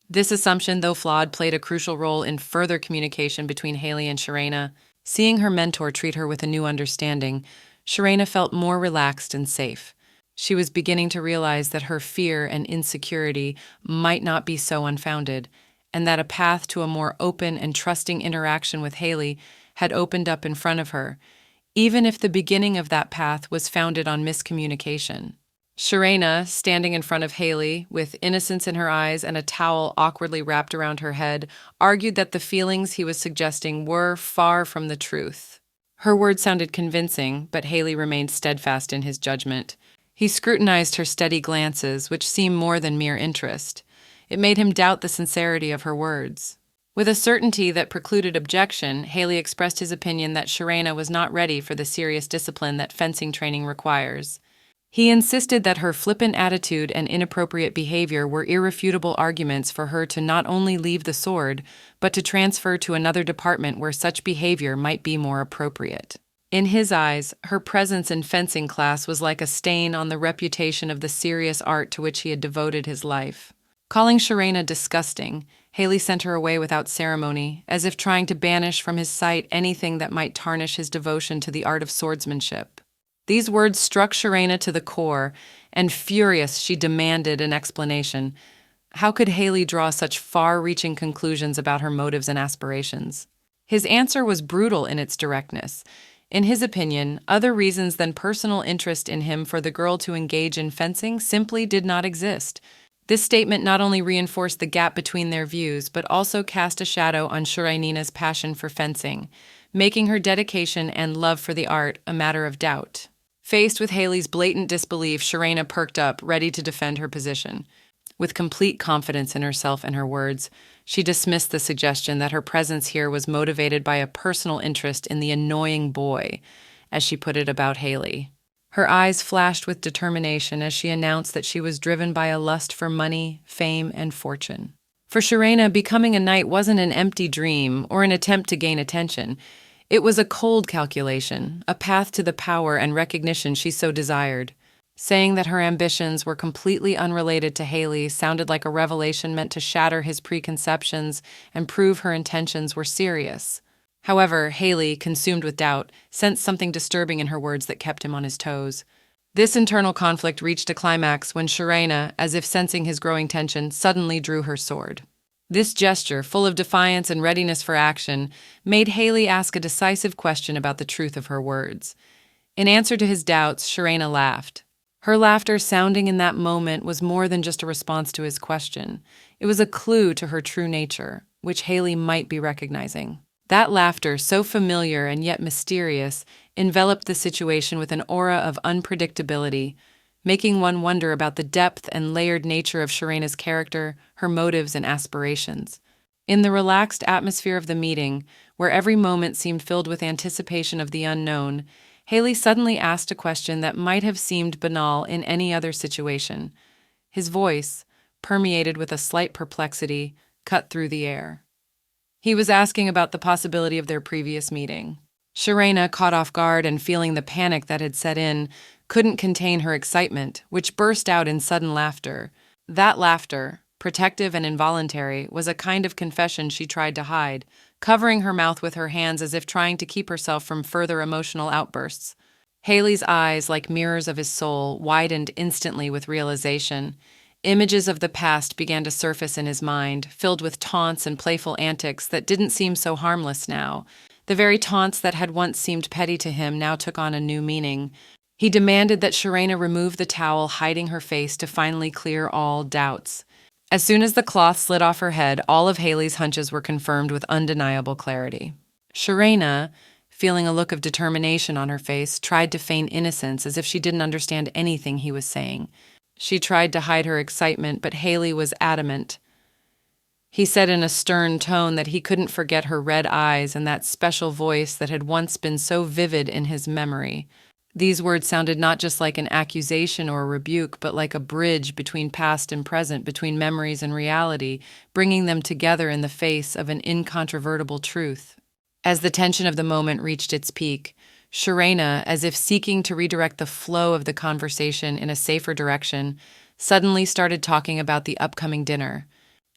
This assumption, though flawed, played a crucial role in further communication between Haley and Shirena. Seeing her mentor treat her with a new understanding, Shirena felt more relaxed and safe. She was beginning to realize that her fear and insecurity might not be so unfounded, and that a path to a more open and trusting interaction with Haley had opened up in front of her, even if the beginning of that path was founded on miscommunication. Shirena, standing in front of Haley, with innocence in her eyes and a towel awkwardly wrapped around her head, argued that the feelings he was suggesting were far from the truth. Her words sounded convincing, but Haley remained steadfast in his judgment. He scrutinized her steady glances, which seemed more than mere interest. It made him doubt the sincerity of her words. With a certainty that precluded objection, Haley expressed his opinion that Shirena was not ready for the serious discipline that fencing training requires. He insisted that her flippant attitude and inappropriate behavior were irrefutable arguments for her to not only leave the sword, but to transfer to another department where such behavior might be more appropriate. In his eyes, her presence in fencing class was like a stain on the reputation of the serious art to which he had devoted his life. Calling Shirena disgusting, Haley sent her away without ceremony, as if trying to banish from his sight anything that might tarnish his devotion to the art of swordsmanship. These words struck Shirena to the core, and furious, she demanded an explanation. How could Haley draw such far-reaching conclusions about her motives and aspirations? His answer was brutal in its directness. In his opinion, other reasons than personal interest in him for the girl to engage in fencing simply did not exist. This statement not only reinforced the gap between their views, but also cast a shadow on Shirena's passion for fencing, making her dedication and love for the art a matter of doubt. Faced with Haley's blatant disbelief, Shirena perked up, ready to defend her position. With complete confidence in herself and her words, she dismissed the suggestion that her presence here was motivated by a personal interest in the annoying boy, as she put it about Haley. Her eyes flashed with determination as she announced that she was driven by a lust for money, fame, and fortune. For Shirena, becoming a knight wasn't an empty dream or an attempt to gain attention. It was a cold calculation, a path to the power and recognition she so desired. Saying that her ambitions were completely unrelated to Haley sounded like a revelation meant to shatter his preconceptions and prove her intentions were serious. However, Haley, consumed with doubt, sensed something disturbing in her words that kept him on his toes. This internal conflict reached a climax when Shirena, as if sensing his growing tension, suddenly drew her sword. This gesture, full of defiance and readiness for action, made Haley ask a decisive question about the truth of her words. In answer to his doubts, Shirena laughed. Her laughter, sounding in that moment, was more than just a response to his question. It was a clue to her true nature, which Haley might be recognizing. That laughter, so familiar and yet mysterious, enveloped the situation with an aura of unpredictability, making one wonder about the depth and layered nature of Shirena's character, her motives, and aspirations. In the relaxed atmosphere of the meeting, where every moment seemed filled with anticipation of the unknown, Haley suddenly asked a question that might have seemed banal in any other situation. His voice, permeated with a slight perplexity, cut through the air. He was asking about the possibility of their previous meeting. Shirena, caught off guard and feeling the panic that had set in, couldn't contain her excitement, which burst out in sudden laughter. That laughter, protective and involuntary, was a kind of confession she tried to hide, covering her mouth with her hands as if trying to keep herself from further emotional outbursts. Haley's eyes, like mirrors of his soul, widened instantly with realization. Images of the past began to surface in his mind, filled with taunts and playful antics that didn't seem so harmless now. The very taunts that had once seemed petty to him now took on a new meaning. He demanded that Sharena remove the towel hiding her face to finally clear all doubts. As soon as the cloth slid off her head, all of Haley's hunches were confirmed with undeniable clarity. Sharena, feeling a look of determination on her face, tried to feign innocence as if she didn't understand anything he was saying. She tried to hide her excitement, but Haley was adamant. He said in a stern tone that he couldn't forget her red eyes and that special voice that had once been so vivid in his memory. These words sounded not just like an accusation or a rebuke, but like a bridge between past and present, between memories and reality, bringing them together in the face of an incontrovertible truth. As the tension of the moment reached its peak, Sharena, as if seeking to redirect the flow of the conversation in a safer direction, suddenly started talking about the upcoming dinner.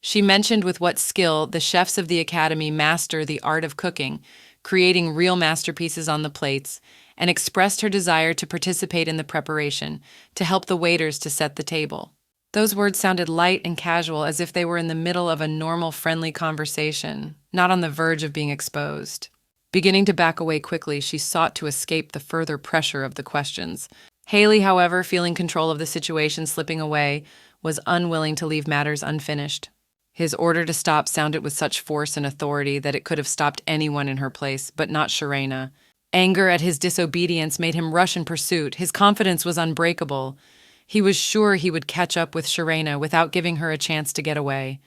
She mentioned with what skill the chefs of the academy master the art of cooking, creating real masterpieces on the plates, and expressed her desire to participate in the preparation, to help the waiters to set the table. Those words sounded light and casual, as if they were in the middle of a normal, friendly conversation, not on the verge of being exposed. Beginning to back away quickly, she sought to escape the further pressure of the questions. Haley, however, feeling control of the situation slipping away, was unwilling to leave matters unfinished. His order to stop sounded with such force and authority that it could have stopped anyone in her place, but not Sharena. Anger at his disobedience made him rush in pursuit. His confidence was unbreakable. He was sure he would catch up with Sharena without giving her a chance to get away.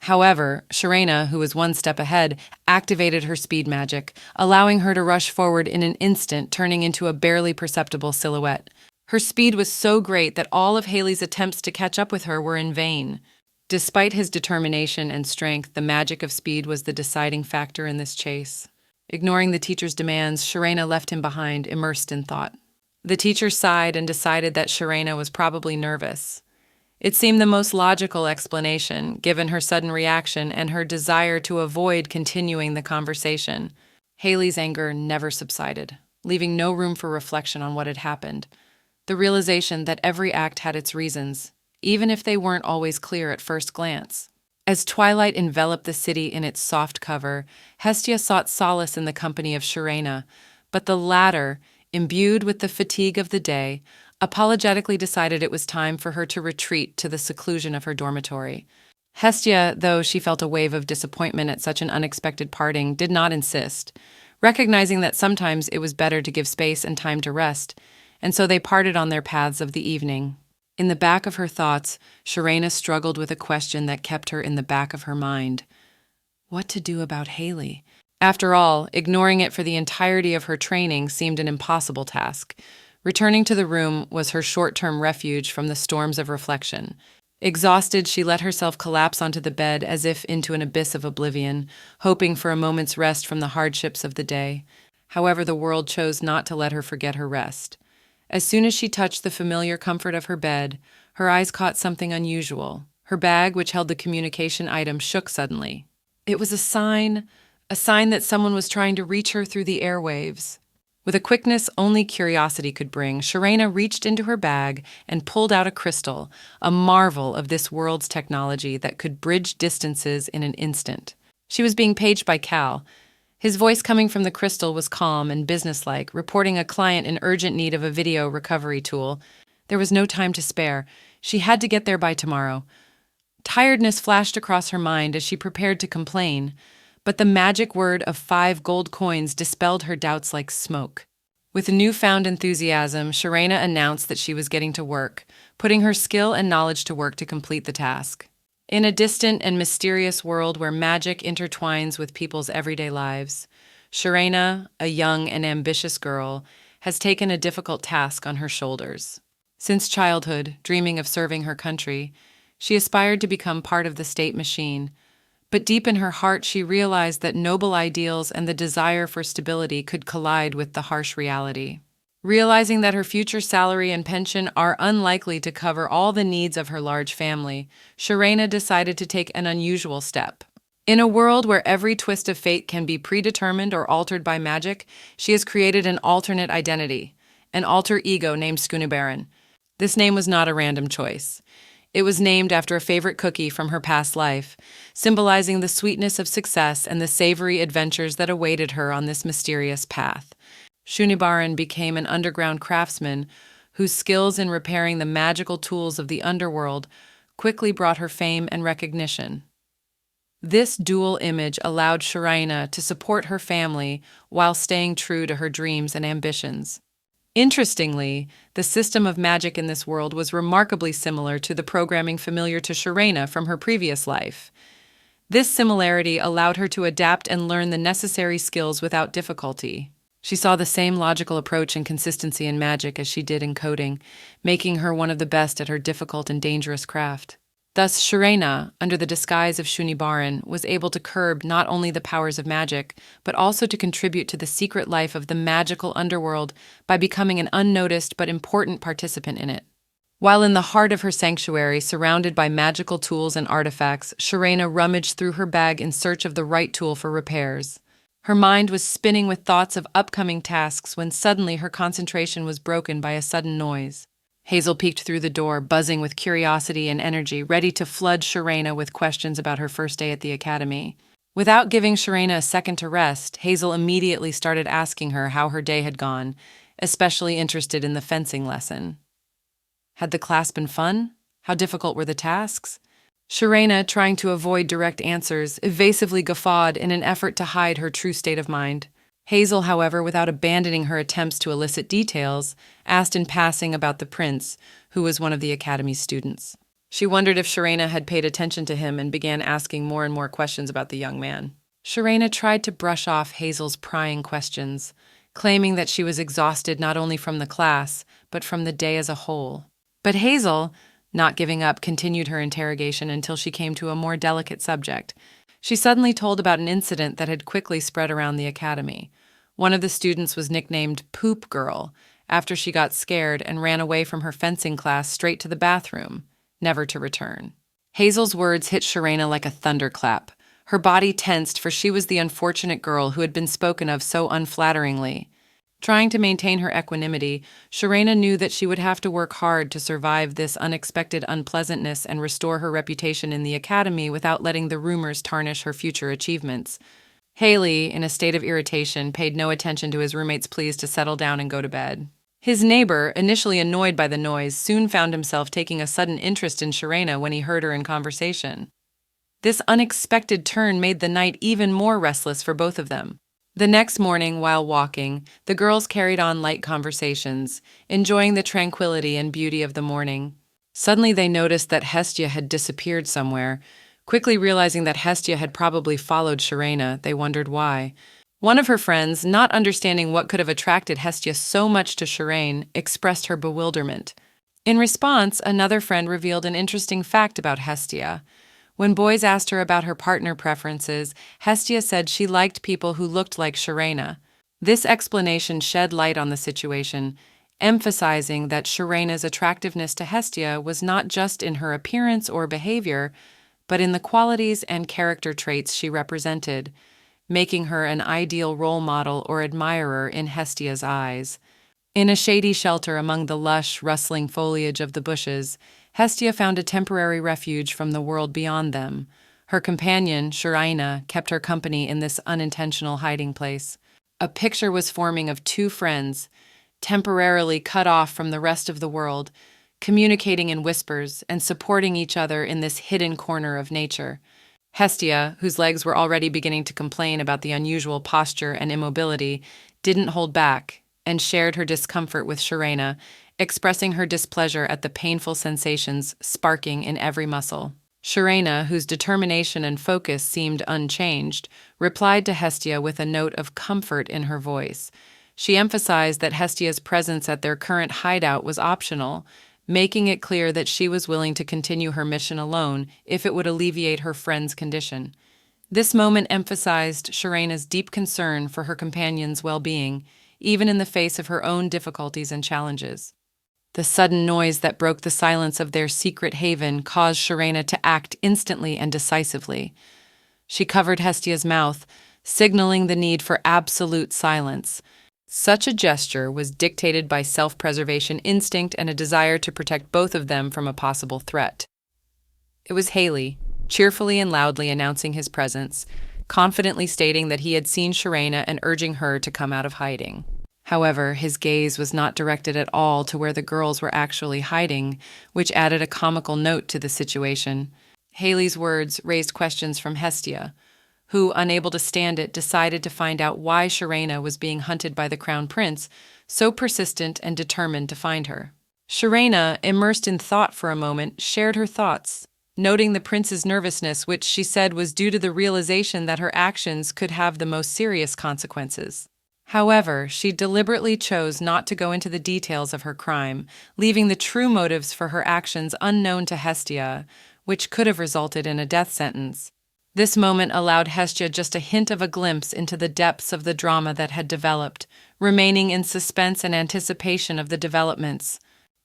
However, Sharena, who was one step ahead, activated her speed magic, allowing her to rush forward in an instant, turning into a barely perceptible silhouette. Her speed was so great that all of Haley's attempts to catch up with her were in vain. Despite his determination and strength, the magic of speed was the deciding factor in this chase. Ignoring the teacher's demands, Sharena left him behind, immersed in thought. The teacher sighed and decided that Sharena was probably nervous. It seemed the most logical explanation, given her sudden reaction and her desire to avoid continuing the conversation. Haley's anger never subsided, leaving no room for reflection on what had happened. The realization that every act had its reasons, even if they weren't always clear at first glance. As twilight enveloped the city in its soft cover, Hestia sought solace in the company of Sharena, but the latter, imbued with the fatigue of the day, apologetically decided it was time for her to retreat to the seclusion of her dormitory. Hestia, though she felt a wave of disappointment at such an unexpected parting, did not insist, recognizing that sometimes it was better to give space and time to rest, and so they parted on their paths of the evening. In the back of her thoughts, Sharena struggled with a question that kept her in the back of her mind. What to do about Haley? After all, ignoring it for the entirety of her training seemed an impossible task. Returning to the room was her short-term refuge from the storms of reflection. Exhausted, she let herself collapse onto the bed as if into an abyss of oblivion, hoping for a moment's rest from the hardships of the day. However, the world chose not to let her forget her rest. As soon as she touched the familiar comfort of her bed, her eyes caught something unusual. Her bag, which held the communication item, shook suddenly. It was a sign that someone was trying to reach her through the airwaves. With a quickness only curiosity could bring, Sharena reached into her bag and pulled out a crystal, a marvel of this world's technology that could bridge distances in an instant. She was being paged by Cal. His voice coming from the crystal was calm and businesslike, reporting a client in urgent need of a video recovery tool. There was no time to spare. She had to get there by tomorrow. Tiredness flashed across her mind as she prepared to complain, but the magic word of 5 gold coins dispelled her doubts like smoke. With newfound enthusiasm, Sharena announced that she was getting to work, putting her skill and knowledge to work to complete the task. In a distant and mysterious world where magic intertwines with people's everyday lives, Sharena, a young and ambitious girl, has taken a difficult task on her shoulders. Since childhood, dreaming of serving her country, she aspired to become part of the state machine, but deep in her heart she realized that noble ideals and the desire for stability could collide with the harsh reality. Realizing that her future salary and pension are unlikely to cover all the needs of her large family, Sharena decided to take an unusual step. In a world where every twist of fate can be predetermined or altered by magic, she has created an alternate identity, an alter ego named Skunibaran. This name was not a random choice. It was named after a favorite cookie from her past life, symbolizing the sweetness of success and the savory adventures that awaited her on this mysterious path. Shunibaran became an underground craftsman whose skills in repairing the magical tools of the underworld quickly brought her fame and recognition. This dual image allowed Shuraina to support her family while staying true to her dreams and ambitions. Interestingly, the system of magic in this world was remarkably similar to the programming familiar to Shuraina from her previous life. This similarity allowed her to adapt and learn the necessary skills without difficulty. She saw the same logical approach and consistency in magic as she did in coding, making her one of the best at her difficult and dangerous craft. Thus, Shuraina, under the disguise of Shunibaran, was able to curb not only the powers of magic, but also to contribute to the secret life of the magical underworld by becoming an unnoticed but important participant in it. While in the heart of her sanctuary, surrounded by magical tools and artifacts, Shuraina rummaged through her bag in search of the right tool for repairs. Her mind was spinning with thoughts of upcoming tasks when suddenly her concentration was broken by a sudden noise. Hazel peeked through the door, buzzing with curiosity and energy, ready to flood Shuraina with questions about her first day at the academy. Without giving Shuraina a second to rest, Hazel immediately started asking her how her day had gone, especially interested in the fencing lesson. Had the class been fun? How difficult were the tasks? Shuraina, trying to avoid direct answers, evasively guffawed in an effort to hide her true state of mind. Hazel, however, without abandoning her attempts to elicit details, asked in passing about the prince, who was one of the academy's students. She wondered if Shuraina had paid attention to him and began asking more and more questions about the young man. Shuraina tried to brush off Hazel's prying questions, claiming that she was exhausted not only from the class, but from the day as a whole. But Hazel, not giving up, continued her interrogation until she came to a more delicate subject. She suddenly told about an incident that had quickly spread around the academy. One of the students was nicknamed Poop Girl after she got scared and ran away from her fencing class straight to the bathroom, never to return. Hazel's words hit Shuraina like a thunderclap. Her body tensed, for she was the unfortunate girl who had been spoken of so unflatteringly. Trying to maintain her equanimity, Shuraina knew that she would have to work hard to survive this unexpected unpleasantness and restore her reputation in the academy without letting the rumors tarnish her future achievements. Haley, in a state of irritation, paid no attention to his roommate's pleas to settle down and go to bed. His neighbor, initially annoyed by the noise, soon found himself taking a sudden interest in Shuraina when he heard her in conversation. This unexpected turn made the night even more restless for both of them. The next morning, while walking, the girls carried on light conversations, enjoying the tranquility and beauty of the morning. Suddenly they noticed that Hestia had disappeared somewhere. Quickly realizing that Hestia had probably followed Shuraina, they wondered why. One of her friends, not understanding what could have attracted Hestia so much to Shuraina, expressed her bewilderment. In response, another friend revealed an interesting fact about Hestia. When boys asked her about her partner preferences, Hestia said she liked people who looked like Shuraina. This explanation shed light on the situation, emphasizing that Shuraina's attractiveness to Hestia was not just in her appearance or behavior, but in the qualities and character traits she represented, making her an ideal role model or admirer in Hestia's eyes. In a shady shelter among the lush, rustling foliage of the bushes, Hestia found a temporary refuge from the world beyond them. Her companion, Shuraina, kept her company in this unintentional hiding place. A picture was forming of two friends, temporarily cut off from the rest of the world, communicating in whispers and supporting each other in this hidden corner of nature. Hestia, whose legs were already beginning to complain about the unusual posture and immobility, didn't hold back and shared her discomfort with Shuraina, expressing her displeasure at the painful sensations sparking in every muscle. Shuraina, whose determination and focus seemed unchanged, replied to Hestia with a note of comfort in her voice. She emphasized that Hestia's presence at their current hideout was optional, making it clear that she was willing to continue her mission alone if it would alleviate her friend's condition. This moment emphasized Shuraina's deep concern for her companion's well-being, even in the face of her own difficulties and challenges. The sudden noise that broke the silence of their secret haven caused Shuraina to act instantly and decisively. She covered Hestia's mouth, signaling the need for absolute silence. Such a gesture was dictated by self-preservation instinct and a desire to protect both of them from a possible threat. It was Haley, cheerfully and loudly announcing his presence, confidently stating that he had seen Sharena and urging her to come out of hiding. However, his gaze was not directed at all to where the girls were actually hiding, which added a comical note to the situation. Haley's words raised questions from Hestia, who, unable to stand it, decided to find out why Sharena was being hunted by the Crown Prince, so persistent and determined to find her. Sharena, immersed in thought for a moment, shared her thoughts, noting the prince's nervousness, which she said was due to the realization that her actions could have the most serious consequences. However, she deliberately chose not to go into the details of her crime, leaving the true motives for her actions unknown to Hestia, which could have resulted in a death sentence. This moment allowed Hestia just a hint of a glimpse into the depths of the drama that had developed, remaining in suspense and anticipation of the developments.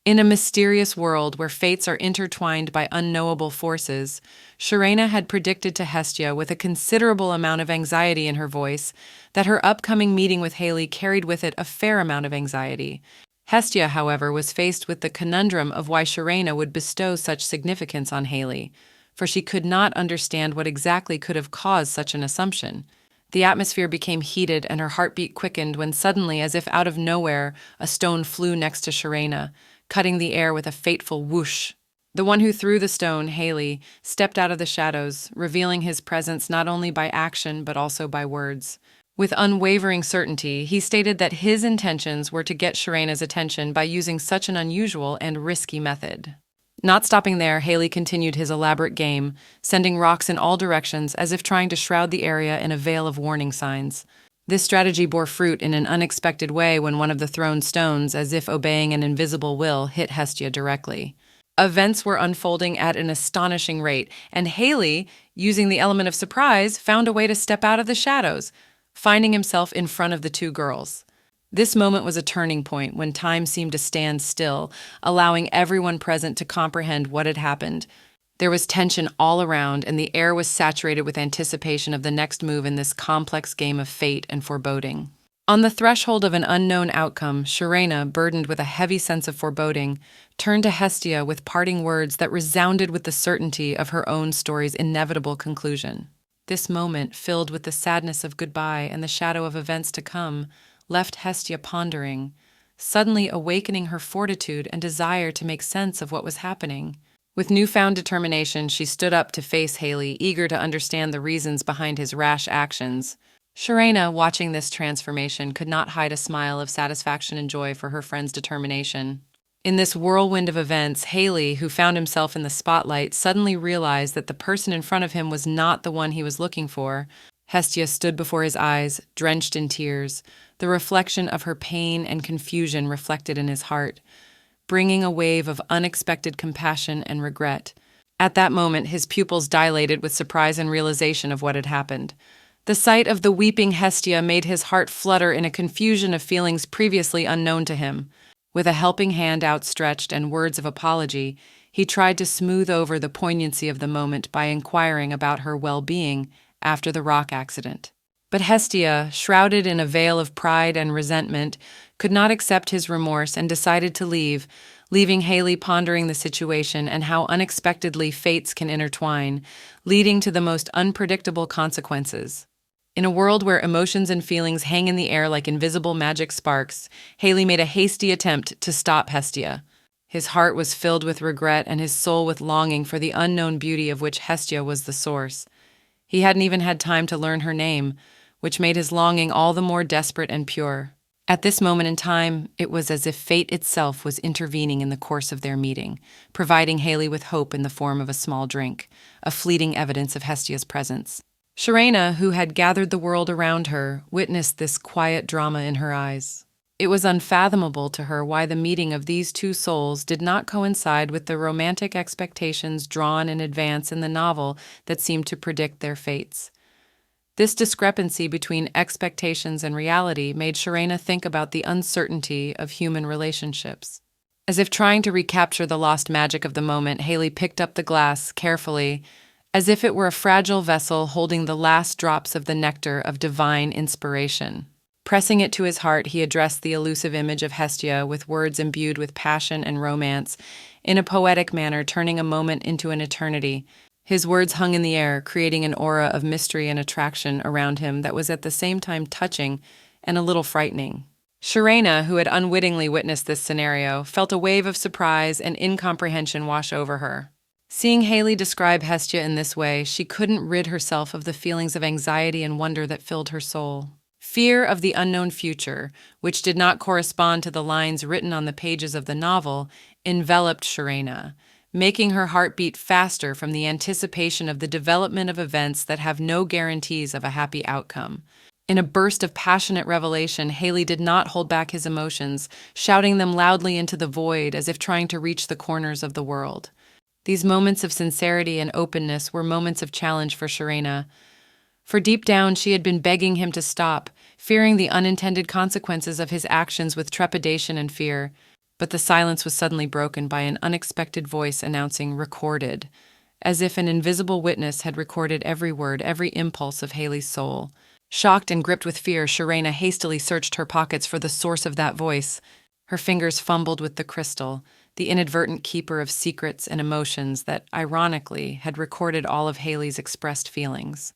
In a mysterious world where fates are intertwined by unknowable forces, Sharena had predicted to Hestia with a considerable amount of anxiety in her voice that her upcoming meeting with Haley carried with it a fair amount of anxiety. Hestia, however, was faced with the conundrum of why Sharena would bestow such significance on Haley, for she could not understand what exactly could have caused such an assumption. The atmosphere became heated and her heartbeat quickened when suddenly, as if out of nowhere, a stone flew next to Sharena, cutting the air with a fateful whoosh. The one who threw the stone, Haley, stepped out of the shadows, revealing his presence not only by action but also by words. With unwavering certainty, he stated that his intentions were to get Sharena's attention by using such an unusual and risky method. Not stopping there, Haley continued his elaborate game, sending rocks in all directions as if trying to shroud the area in a veil of warning signs. This strategy bore fruit in an unexpected way when one of the thrown stones, as if obeying an invisible will, hit Hestia directly. Events were unfolding at an astonishing rate, and Haley, using the element of surprise, found a way to step out of the shadows, finding himself in front of the two girls. This moment was a turning point when time seemed to stand still, allowing everyone present to comprehend what had happened. There was tension all around, and the air was saturated with anticipation of the next move in this complex game of fate and foreboding. On the threshold of an unknown outcome, Sharena, burdened with a heavy sense of foreboding, turned to Hestia with parting words that resounded with the certainty of her own story's inevitable conclusion. This moment, filled with the sadness of goodbye and the shadow of events to come, left Hestia pondering, suddenly awakening her fortitude and desire to make sense of what was happening. With newfound determination, she stood up to face Haley, eager to understand the reasons behind his rash actions. Sharena, watching this transformation, could not hide a smile of satisfaction and joy for her friend's determination. In this whirlwind of events, Haley, who found himself in the spotlight, suddenly realized that the person in front of him was not the one he was looking for. Hestia stood before his eyes, drenched in tears, the reflection of her pain and confusion reflected in his heart, bringing a wave of unexpected compassion and regret. At that moment, his pupils dilated with surprise and realization of what had happened. The sight of the weeping Hestia made his heart flutter in a confusion of feelings previously unknown to him. With a helping hand outstretched and words of apology, he tried to smooth over the poignancy of the moment by inquiring about her well-being after the rock accident. But Hestia, shrouded in a veil of pride and resentment, could not accept his remorse and decided to leave, leaving Haley pondering the situation and how unexpectedly fates can intertwine, leading to the most unpredictable consequences. In a world where emotions and feelings hang in the air like invisible magic sparks, Haley made a hasty attempt to stop Hestia. His heart was filled with regret and his soul with longing for the unknown beauty of which Hestia was the source. He hadn't even had time to learn her name, which made his longing all the more desperate and pure. At this moment in time, it was as if fate itself was intervening in the course of their meeting, providing Haley with hope in the form of a small drink, a fleeting evidence of Hestia's presence. Sharena, who had gathered the world around her, witnessed this quiet drama in her eyes. It was unfathomable to her why the meeting of these two souls did not coincide with the romantic expectations drawn in advance in the novel that seemed to predict their fates. This discrepancy between expectations and reality made Sharena think about the uncertainty of human relationships. As if trying to recapture the lost magic of the moment, Haley picked up the glass carefully, as if it were a fragile vessel holding the last drops of the nectar of divine inspiration. Pressing it to his heart, he addressed the elusive image of Hestia with words imbued with passion and romance, in a poetic manner, turning a moment into an eternity. His words hung in the air, creating an aura of mystery and attraction around him that was at the same time touching and a little frightening. Sharena, who had unwittingly witnessed this scenario, felt a wave of surprise and incomprehension wash over her. Seeing Haley describe Hestia in this way, she couldn't rid herself of the feelings of anxiety and wonder that filled her soul. Fear of the unknown future, which did not correspond to the lines written on the pages of the novel, enveloped Sharena, making her heart beat faster from the anticipation of the development of events that have no guarantees of a happy outcome. In a burst of passionate revelation, Haley did not hold back his emotions, shouting them loudly into the void as if trying to reach the corners of the world. These moments of sincerity and openness were moments of challenge for Sharena, for deep down she had been begging him to stop, fearing the unintended consequences of his actions with trepidation and fear. But the silence was suddenly broken by an unexpected voice announcing "recorded," as if an invisible witness had recorded every word, every impulse of Haley's soul. Shocked and gripped with fear, Sharena hastily searched her pockets for the source of that voice. Her fingers fumbled with the crystal, the inadvertent keeper of secrets and emotions that, ironically, had recorded all of Haley's expressed feelings.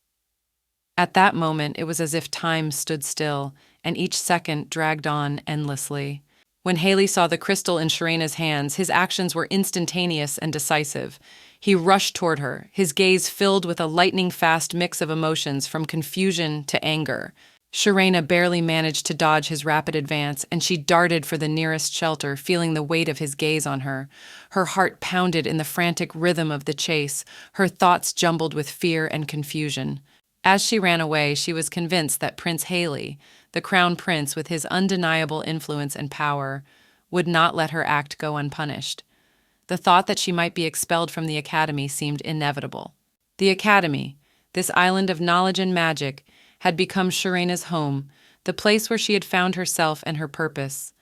At that moment, it was as if time stood still, and each second dragged on endlessly. When Haley saw the crystal in Sharena's hands, his actions were instantaneous and decisive. He rushed toward her, his gaze filled with a lightning-fast mix of emotions from confusion to anger. Sharena barely managed to dodge his rapid advance, and she darted for the nearest shelter, feeling the weight of his gaze on her. Her heart pounded in the frantic rhythm of the chase, her thoughts jumbled with fear and confusion. As she ran away, she was convinced that Prince Haley, the crown prince with his undeniable influence and power, would not let her act go unpunished. The thought that she might be expelled from the academy seemed inevitable. The academy, this island of knowledge and magic, had become Sharena's home, the place where she had found herself and her purpose.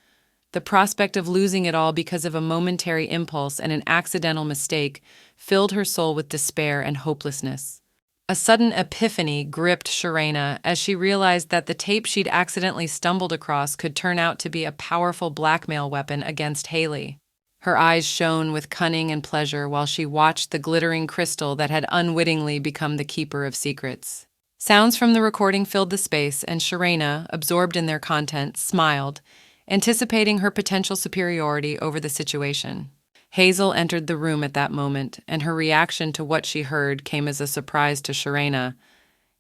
The prospect of losing it all because of a momentary impulse and an accidental mistake filled her soul with despair and hopelessness. A sudden epiphany gripped Sharena as she realized that the tape she'd accidentally stumbled across could turn out to be a powerful blackmail weapon against Haley. Her eyes shone with cunning and pleasure while she watched the glittering crystal that had unwittingly become the keeper of secrets. Sounds from the recording filled the space, and Sharena, absorbed in their content, smiled, anticipating her potential superiority over the situation. Hazel entered the room at that moment, and her reaction to what she heard came as a surprise to Sharena.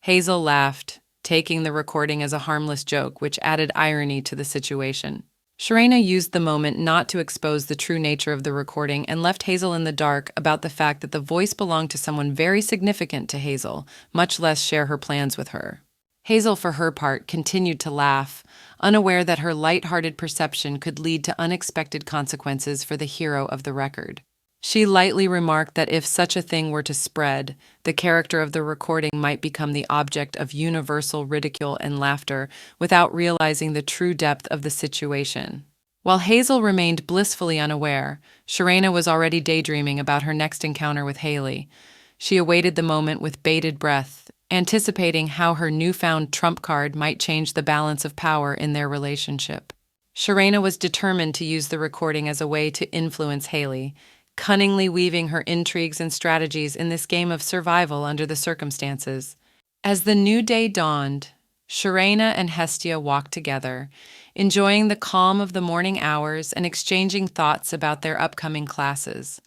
Hazel laughed, taking the recording as a harmless joke, which added irony to the situation. Sharena used the moment not to expose the true nature of the recording and left Hazel in the dark about the fact that the voice belonged to someone very significant to Hazel, much less share her plans with her. Hazel, for her part, continued to laugh, unaware that her light-hearted perception could lead to unexpected consequences for the hero of the record. She lightly remarked that if such a thing were to spread, the character of the recording might become the object of universal ridicule and laughter without realizing the true depth of the situation. While Hazel remained blissfully unaware, Sharena was already daydreaming about her next encounter with Haley. She awaited the moment with bated breath, anticipating how her newfound trump card might change the balance of power in their relationship. Sharena was determined to use the recording as a way to influence Haley, cunningly weaving her intrigues and strategies in this game of survival under the circumstances. As the new day dawned, Sharena and Hestia walked together, enjoying the calm of the morning hours and exchanging thoughts about their upcoming classes.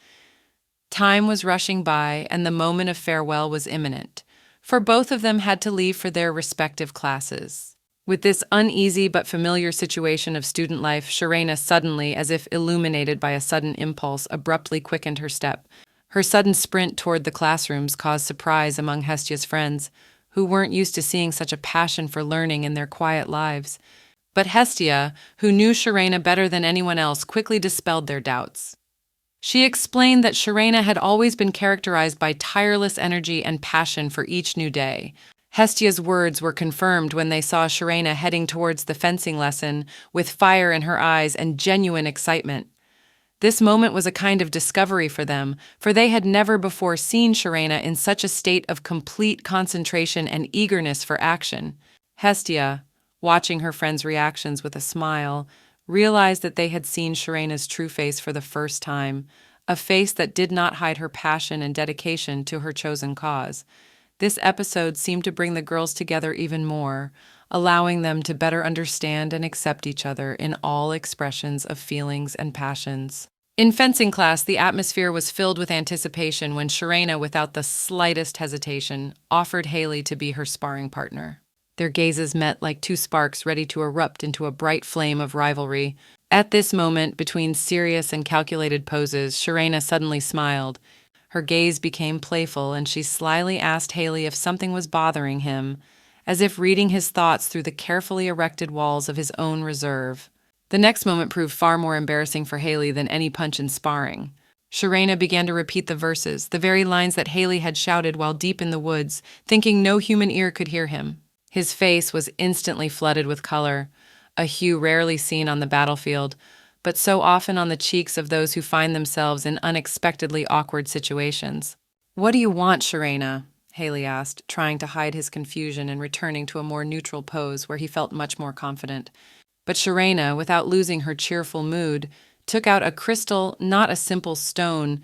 Time was rushing by, and the moment of farewell was imminent, for both of them had to leave for their respective classes. With this uneasy but familiar situation of student life, Sharena suddenly, as if illuminated by a sudden impulse, abruptly quickened her step. Her sudden sprint toward the classrooms caused surprise among Hestia's friends, who weren't used to seeing such a passion for learning in their quiet lives. But Hestia, who knew Sharena better than anyone else, quickly dispelled their doubts. She explained that Sharena had always been characterized by tireless energy and passion for each new day. Hestia's words were confirmed when they saw Sharena heading towards the fencing lesson with fire in her eyes and genuine excitement. This moment was a kind of discovery for them, for they had never before seen Sharena in such a state of complete concentration and eagerness for action. Hestia, watching her friends' reactions with a smile, realized that they had seen Sharena's true face for the first time, a face that did not hide her passion and dedication to her chosen cause. This episode seemed to bring the girls together even more, allowing them to better understand and accept each other in all expressions of feelings and passions. In fencing class, the atmosphere was filled with anticipation when Sharena, without the slightest hesitation, offered Haley to be her sparring partner. Their gazes met like two sparks ready to erupt into a bright flame of rivalry. At this moment, between serious and calculated poses, Sharena suddenly smiled. Her gaze became playful, and she slyly asked Haley if something was bothering him, as if reading his thoughts through the carefully erected walls of his own reserve. The next moment proved far more embarrassing for Haley than any punch in sparring. Sharena began to repeat the verses, the very lines that Haley had shouted while deep in the woods, thinking no human ear could hear him. His face was instantly flooded with color, a hue rarely seen on the battlefield, but so often on the cheeks of those who find themselves in unexpectedly awkward situations. "What do you want, Sharena?" Haley asked, trying to hide his confusion and returning to a more neutral pose where he felt much more confident. But Sharena, without losing her cheerful mood, took out a crystal, not a simple stone,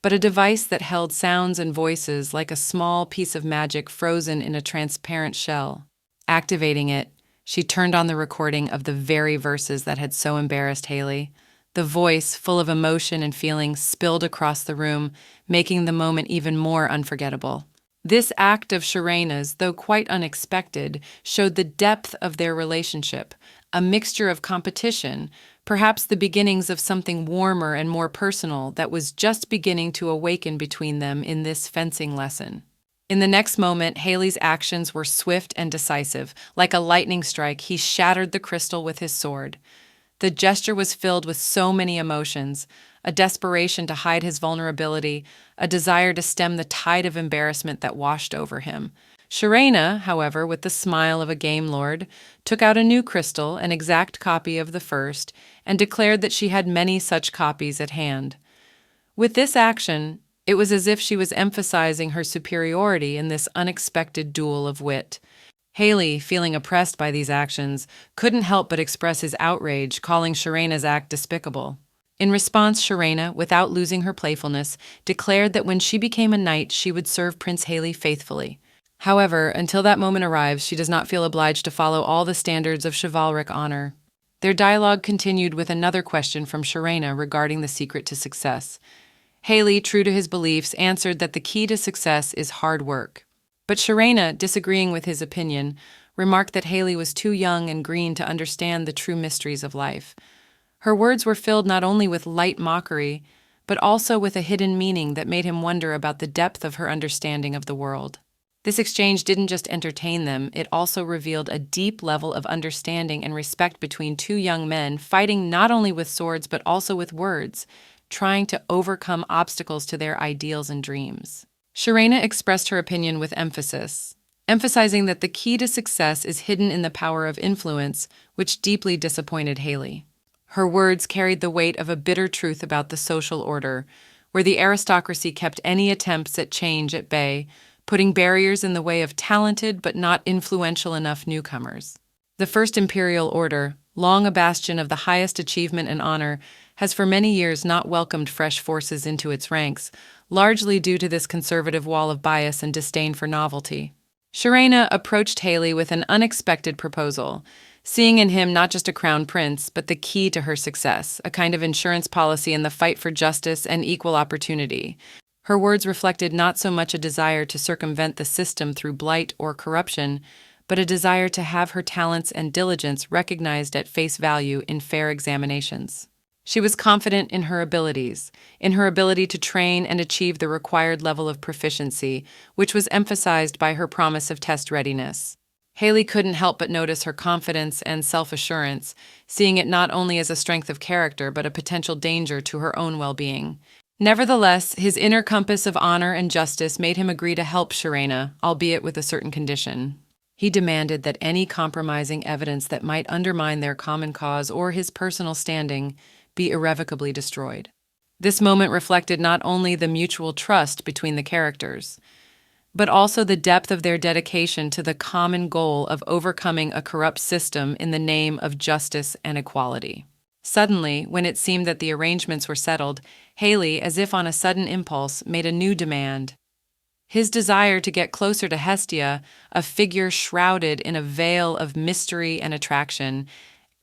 but a device that held sounds and voices like a small piece of magic frozen in a transparent shell. Activating it, she turned on the recording of the very verses that had so embarrassed Haley. The voice, full of emotion and feeling, spilled across the room, making the moment even more unforgettable. This act of Sharena's, though quite unexpected, showed the depth of their relationship, a mixture of competition, perhaps the beginnings of something warmer and more personal that was just beginning to awaken between them in this fencing lesson. In the next moment, Haley's actions were swift and decisive. Like a lightning strike, he shattered the crystal with his sword. The gesture was filled with so many emotions, a desperation to hide his vulnerability, a desire to stem the tide of embarrassment that washed over him. Sharena, however, with the smile of a game lord, took out a new crystal, an exact copy of the first, and declared that she had many such copies at hand. With this action, it was as if she was emphasizing her superiority in this unexpected duel of wit. Haley, feeling oppressed by these actions, couldn't help but express his outrage, calling Sharena's act despicable. In response, Sharena, without losing her playfulness, declared that when she became a knight, she would serve Prince Haley faithfully. However, until that moment arrives, she does not feel obliged to follow all the standards of chivalric honor. Their dialogue continued with another question from Sharena regarding the secret to success. Haley, true to his beliefs, answered that the key to success is hard work. But Sharena, disagreeing with his opinion, remarked that Haley was too young and green to understand the true mysteries of life. Her words were filled not only with light mockery, but also with a hidden meaning that made him wonder about the depth of her understanding of the world. This exchange didn't just entertain them, it also revealed a deep level of understanding and respect between two young men fighting not only with swords but also with words, trying to overcome obstacles to their ideals and dreams. Sharena expressed her opinion with emphasis, emphasizing that the key to success is hidden in the power of influence, which deeply disappointed Haley. Her words carried the weight of a bitter truth about the social order, where the aristocracy kept any attempts at change at bay, putting barriers in the way of talented but not influential enough newcomers. The First Imperial Order, long a bastion of the highest achievement and honor, has for many years not welcomed fresh forces into its ranks, largely due to this conservative wall of bias and disdain for novelty. Sharena approached Haley with an unexpected proposal, seeing in him not just a crown prince, but the key to her success, a kind of insurance policy in the fight for justice and equal opportunity. Her words reflected not so much a desire to circumvent the system through blight or corruption, but a desire to have her talents and diligence recognized at face value in fair examinations. She was confident in her abilities, in her ability to train and achieve the required level of proficiency, which was emphasized by her promise of test readiness. Haley couldn't help but notice her confidence and self-assurance, seeing it not only as a strength of character but a potential danger to her own well-being. Nevertheless, his inner compass of honor and justice made him agree to help Sharena, albeit with a certain condition. He demanded that any compromising evidence that might undermine their common cause or his personal standing be irrevocably destroyed. This moment reflected not only the mutual trust between the characters, but also the depth of their dedication to the common goal of overcoming a corrupt system in the name of justice and equality. Suddenly, when it seemed that the arrangements were settled, Haley, as if on a sudden impulse, made a new demand. His desire to get closer to Hestia, a figure shrouded in a veil of mystery and attraction,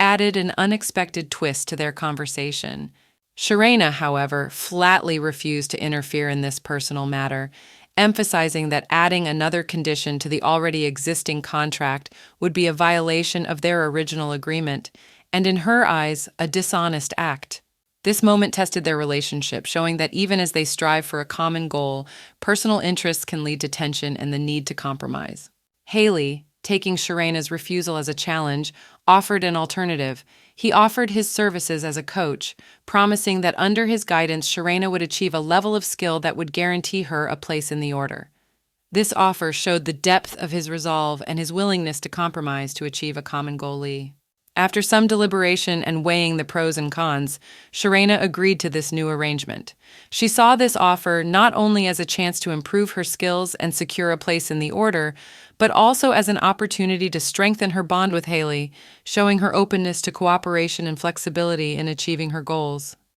added an unexpected twist to their conversation. Sharena, however, flatly refused to interfere in this personal matter, emphasizing that adding another condition to the already existing contract would be a violation of their original agreement, and in her eyes, a dishonest act. This moment tested their relationship, showing that even as they strive for a common goal, personal interests can lead to tension and the need to compromise. Haley, taking Sharena's refusal as a challenge, offered an alternative. He offered his services as a coach, promising that under his guidance, Sharena would achieve a level of skill that would guarantee her a place in the order. This offer showed the depth of his resolve and his willingness to compromise to achieve a common goal. After some deliberation and weighing the pros and cons, Sharena agreed to this new arrangement. She saw this offer not only as a chance to improve her skills and secure a place in the order, but also as an opportunity to strengthen her bond with Haley, showing her openness to cooperation and flexibility in achieving her goals.